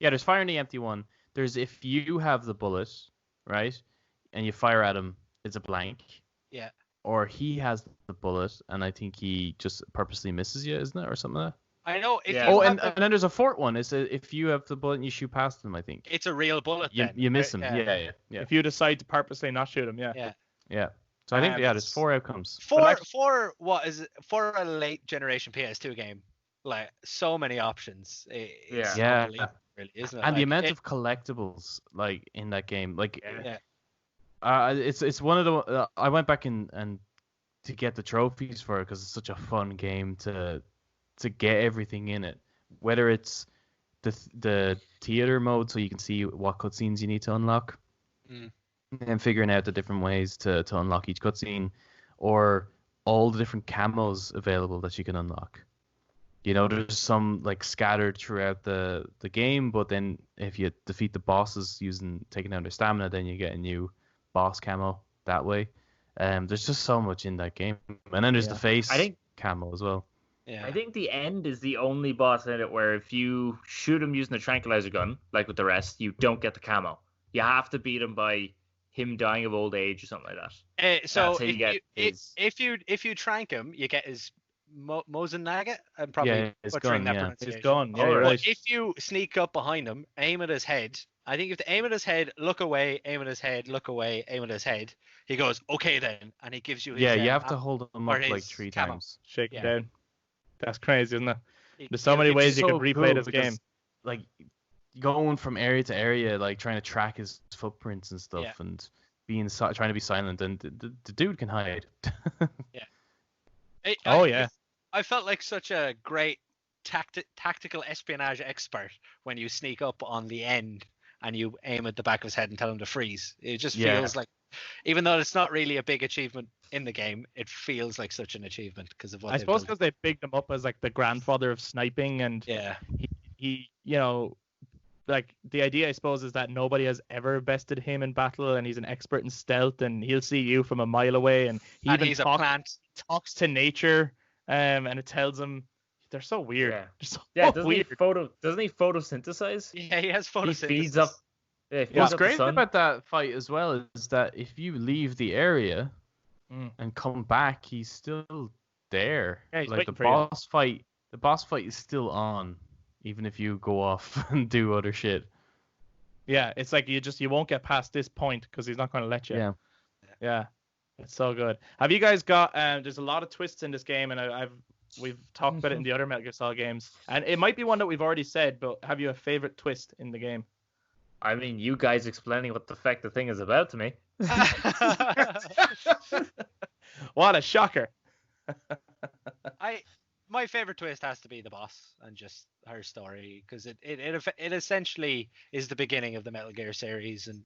Yeah, there's firing the empty one. There's if you have the bullet, right, and you fire at him, it's a blank. Yeah. Or he has the bullet, and I think he just purposely misses you, isn't it, or something like that? I know. If Yeah. you Oh, have and the- then there's a fourth one. It's if you have the bullet and you shoot past them, I think. it's a real bullet. You then, miss right? him. Yeah. If you decide to purposely not shoot him, yeah. Yeah. So I think Um, there's four outcomes. For actually- for what is it, for a late generation PS2 game, Like so many options. It's Yeah. unbelievable, really, isn't it? And the Like, amount of collectibles like in that game, like yeah. it's one of the I went back and to get the trophies for it because it's such a fun game to get everything in it. Whether it's the theater mode, so you can see what cutscenes you need to unlock, and figuring out the different ways to unlock each cutscene, or all the different camos available that you can unlock. You know, there's some like scattered throughout the game, but then if you defeat the bosses taking down their stamina, then you get a new boss camo that way. There's just so much in that game, and then there's the face camo as well. Yeah. I think the end is the only boss in it where if you shoot him using the tranquilizer gun, like with the rest, you don't get the camo. You have to beat him by him dying of old age or something like that. So if That's you trank him, you get his Mosin Nugget. I'm probably his butchering gun, that yeah. pronunciation. It's gone. Yeah, Oh, you're right. right. If you sneak up behind him, aim at his head. I think if you aim at his head, look away, aim at his head, look away, aim at his head, he goes, okay then, and he gives you his Yeah, you have to hold them or up like his 3 camo. times. Shake Yeah. it down. That's crazy, isn't it? He- There's so many It's ways you so could replay cool this because, game. like, going from area to area, like trying to track his footprints and stuff, Yeah. and trying to be silent, and the dude can hide. I felt like such a great tactical espionage expert when you sneak up on the end and you aim at the back of his head and tell him to freeze. It just Yeah. feels like, even though it's not really a big achievement in the game, it feels like such an achievement because of what I they've suppose done. because they bigged him up as like the grandfather of sniping, and Yeah, he, you know, like the idea I suppose is that nobody has ever bested him in battle, and he's an expert in stealth, and he'll see you from a mile away, and he and even he's a plant. talks to nature, and it tells him they're so weird. Yeah. They're so doesn't weird. he photosynthesize? Yeah, he has photosynthesis. He feeds up. Yeah, he feeds What's up the great sun. about that fight as well is that if you leave the area and come back, he's still there. Yeah, he's like waiting the for you. boss fight is still on, even if you go off and do other shit. Yeah, it's like you won't get past this point because he's not going to let you. Yeah, it's so good. Have you guys got? There's a lot of twists in this game, and we've talked about it in the other Metal Gear Solid games, and it might be one that we've already said. But have you a favorite twist in the game? I mean, you guys explaining what the fuck the thing is about to me. What a shocker! My favorite twist has to be the boss and just her story, because it essentially is the beginning of the Metal Gear series, and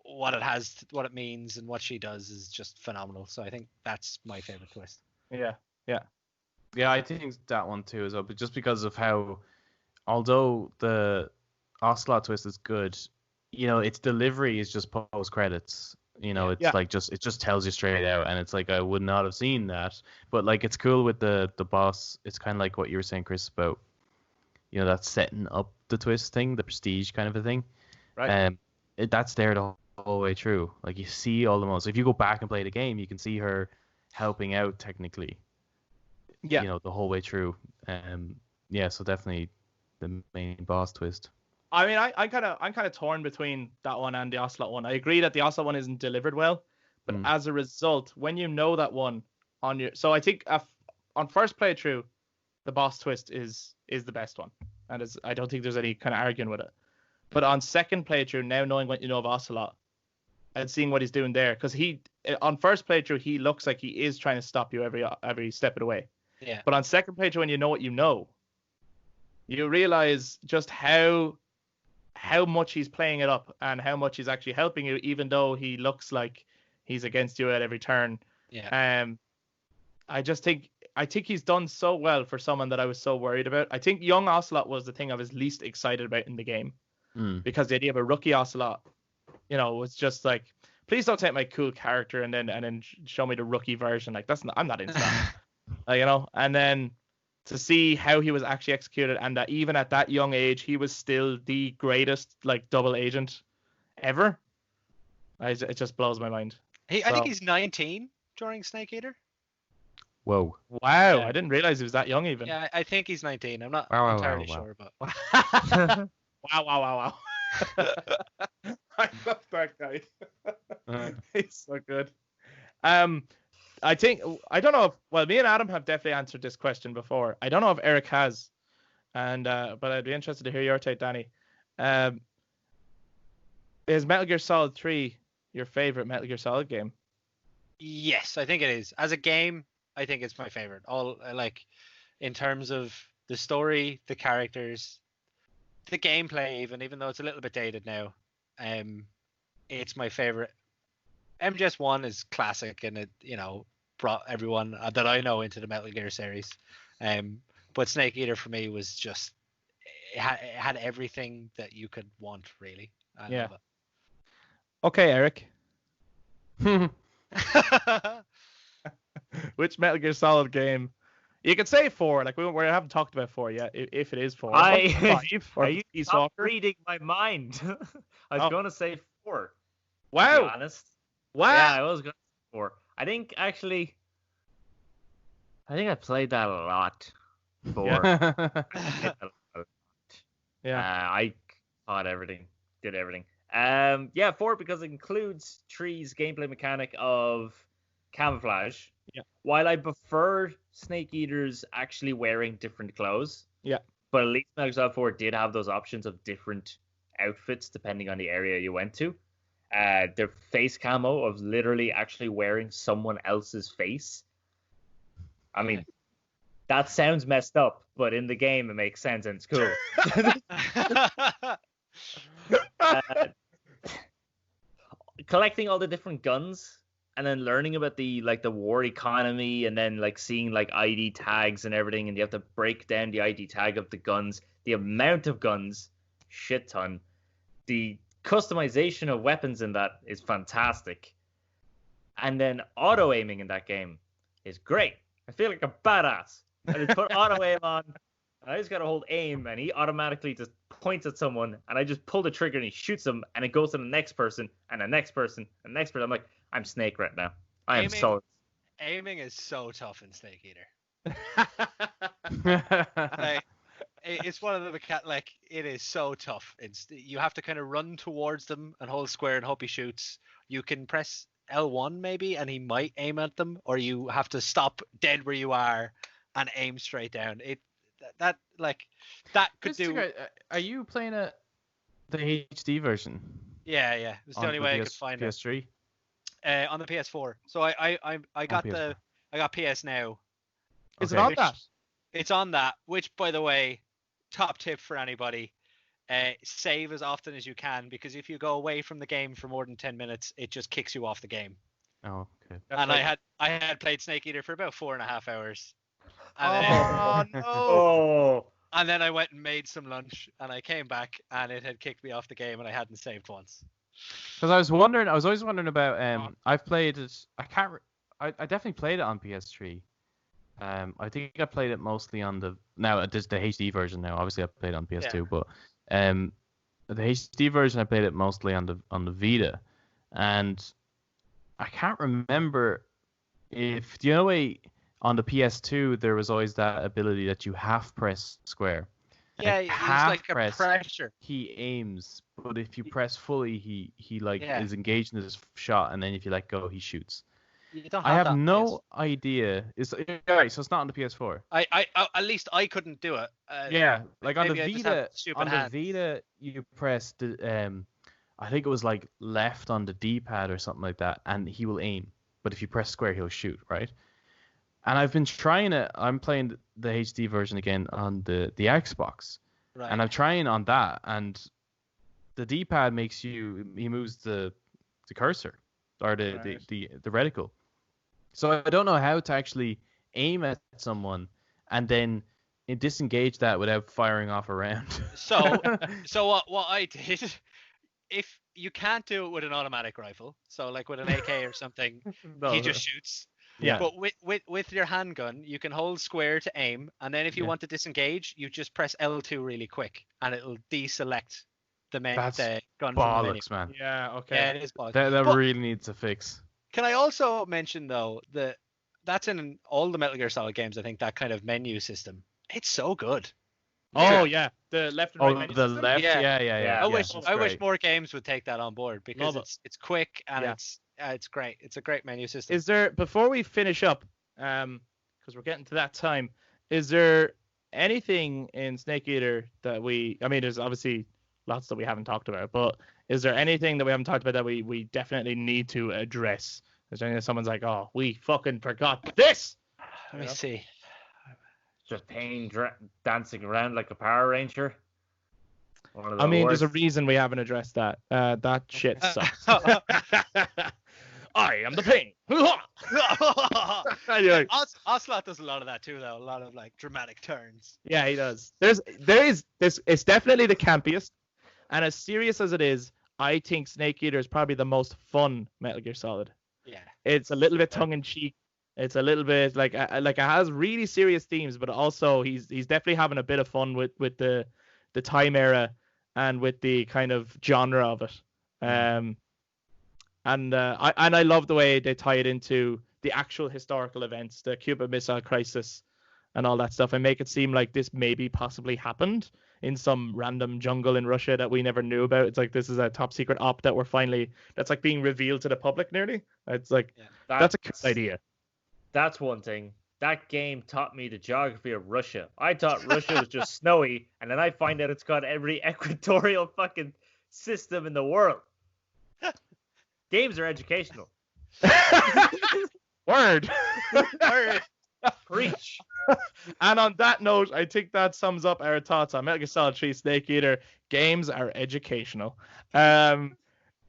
what it means and what she does is just phenomenal. So I think that's my favorite twist. Yeah. Yeah, I think that one too as well, but just because of how, although the Ocelot twist is good, you know, its delivery is just post credits. You know, it's like it just tells you straight out, and it's like I would not have seen that. But like it's cool with the boss. It's kind of like what you were saying, Chris, about, you know, that setting up the twist thing, the prestige kind of a thing. Right. That's there the whole way through. Like you see all the moments. If you go back and play the game, you can see her helping out technically. Yeah. You know, the whole way through. Yeah, so definitely the main boss twist. I mean, I'm kind of torn between that one and the Ocelot one. I agree that the Ocelot one isn't delivered well, but as a result, when you know that one so I think on first playthrough, the boss twist is the best one, and I don't think there's any kind of arguing with it. But on second playthrough, now knowing what you know of Ocelot and seeing what he's doing there, because on first playthrough he looks like he is trying to stop you every step of the way. Yeah. But on second playthrough, when you know what you know, you realize just how much he's playing it up and how much he's actually helping you, even though he looks like he's against you at every turn. Yeah. I think he's done so well for someone that I was so worried about. I think young Ocelot was the thing I was least excited about in the game, because the idea of a rookie Ocelot, you know, was just like, please don't take my cool character and then show me the rookie version. Like I'm not into that. You know, and then to see how he was actually executed, and that even at that young age he was still the greatest like double agent ever. It just blows my mind. I think he's 19 during Snake Eater. Whoa. Wow, Yeah. I didn't realize he was that young even. Yeah, I think he's 19. I'm not Wow. entirely sure, but Wow. I love that guy. He's so good. I think I don't know if me and Adam have definitely answered this question before. I don't know if Eric has, and but I'd be interested to hear your take, Danny. Is Metal Gear Solid 3 your favorite Metal Gear Solid game? Yes, I think it is. As a game, I think it's my favorite. All like in terms of the story, the characters, the gameplay, even though it's a little bit dated now, it's my favorite. MGS1 is classic, and it brought everyone that I know into the Metal Gear series. But Snake Eater for me was just it had everything that you could want, really. I love it. Okay, Eric. Which Metal Gear Solid game? You could say 4. Like we haven't talked about 4 yet. If it is 4, 5 or Peace Stop Walker. reading my mind. I was going to say 4. Wow. To be honest. Wow. Yeah, I was going to say 4. I think I played that a lot. 4. Yeah. I caught everything. Did everything. 4 because it includes 3's gameplay mechanic of camouflage. Yeah. While I prefer Snake Eater's actually wearing different clothes. Yeah. But at least Metal Gear Solid 4 did have those options of different outfits depending on the area you went to. Their face camo of literally actually wearing someone else's face. I mean, that sounds messed up, but in the game it makes sense and it's cool. Collecting all the different guns and then learning about the war economy and then seeing ID tags and everything, and you have to break down the ID tag of the guns, the amount of guns, shit ton. The customization of weapons in that is fantastic. And then auto aiming in that game is great. I feel like a badass. I just put auto aim on, and I just gotta hold aim, and he automatically just points at someone, and I just pull the trigger and he shoots them, and it goes to the next person, and the next person, and the next person. I'm like, I'm Snake right now. Aiming is so tough in Snake Eater. It's one of the it is so tough. You have to kind of run towards them and hold square and hope he shoots. You can press L1 maybe, and he might aim at them, or you have to stop dead where you are and aim straight down. That could do. Are you playing the HD version? Yeah. It was the only way I could find PS3? it. On the PS4. So I got I got PS Now. Is it on that? It's on that. Which, by the way, top tip for anybody: save as often as you can, because if you go away from the game for more than 10 minutes, it just kicks you off the game. Oh, okay. And I had played Snake Eater for about 4.5 hours. And no! And then I went and made some lunch, and I came back, and it had kicked me off the game, and I hadn't saved once. Because I was always wondering about. I've played it. I definitely played it on PS3. I think I played it mostly on the HD version now. Obviously, I played it on PS2, but the HD version I played it mostly on the Vita, and I can't remember if on the PS2 there was always that ability that you half press square. Yeah, it's like a pressure. He aims, but if you press fully, he is engaged in his shot, and then if you let go, he shoots. I have no idea. So it's not on the PS4. I at least I couldn't do it. On the Vita, you press the I think it was left on the D-pad or something like that, and he will aim. But if you press square, he'll shoot, right? And I've been trying it. I'm playing the HD version again on the Xbox, right. And I'm trying on that, and the D-pad he moves the cursor or the reticle. So I don't know how to actually aim at someone and then disengage that without firing off a round. So what I did, if you can't do it with an automatic rifle, so like with an AK or something, he just shoots. Yeah. But with your handgun, you can hold square to aim, and then if you want to disengage, you just press L2 really quick, and it'll deselect the gun from the menu. Bollocks, man. Yeah, okay. Yeah, it is bollocks. That really needs a fix. Can I also mention though that that's in all the Metal Gear Solid games? I think that kind of menu system, it's so good. Oh yeah, the left and right menu system? Left. Yeah. I wish more games would take that on board, because it's quick and It's great. It's a great menu system. Is there, before we finish up, because we're getting to that time, is there anything in Snake Eater that I mean, there's obviously lots that we haven't talked about, but is there anything that we haven't talked about that we definitely need to address? Is there anything that someone's like, oh, we fucking forgot this? Let me see. Just Pain dancing around like a Power Ranger. I mean, there's a reason we haven't addressed that. That shit sucks. I am the Pain. Anyway. Ocelot does a lot of that too, though. A lot of like dramatic turns. Yeah, he does. There is this. It's definitely the campiest, and as serious as it is, I think Snake Eater is probably the most fun Metal Gear Solid. Yeah. It's a little bit tongue in cheek. It's a little bit like it has really serious themes, but also he's definitely having a bit of fun with the time era and with the kind of genre of it. I love the way they tie it into the actual historical events, the Cuban Missile Crisis, and all that stuff, and make it seem like this maybe possibly happened in some random jungle in Russia that we never knew about. It's like this is a top secret op that that's like being revealed to the public nearly. It's like that's a good idea. That's one thing. That game taught me the geography of Russia. I thought Russia was just snowy, and then I find out it's got every equatorial fucking system in the world. Games are educational. Word. Word. Preach. And on that note, I think that sums up our thoughts on Metal Gear Solid 3 Snake Eater. Games are educational.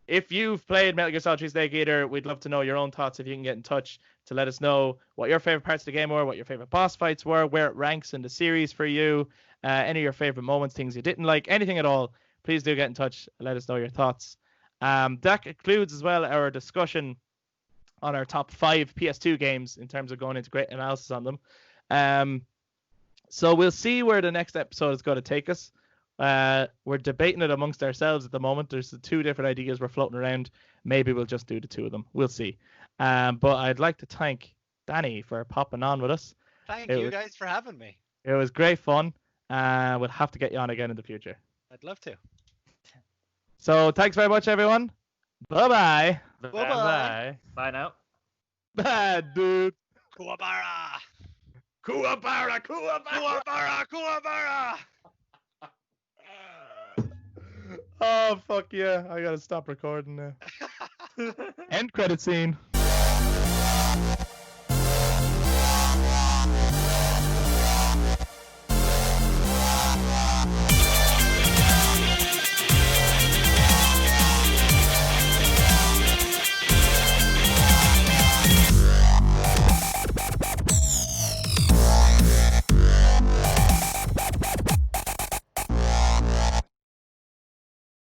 If you've played Metal Gear Solid 3 Snake Eater, we'd love to know your own thoughts. If you can get in touch to let us know what your favorite parts of the game were, what your favorite boss fights were, where it ranks in the series for you, any of your favorite moments, things you didn't like, anything at all, please do get in touch and let us know your thoughts. That concludes as well our discussion on our top 5 PS2 games in terms of going into great analysis on them. So we'll see where the next episode is going to take us. We're debating it amongst ourselves at the moment. There's 2 different ideas we're floating around. Maybe we'll just do the 2 of them. We'll see. But I'd like to thank Danny for popping on with us. Thank you guys for having me. It was great fun. We'll have to get you on again in the future. I'd love to. So thanks very much, everyone. Bye-bye. Bye-bye. Bye now. Bye, dude. Kuwabara. Kuwabara, Kuwabara. Kuwabara. Kuwabara. Oh, fuck yeah. I gotta stop recording now. End credit scene.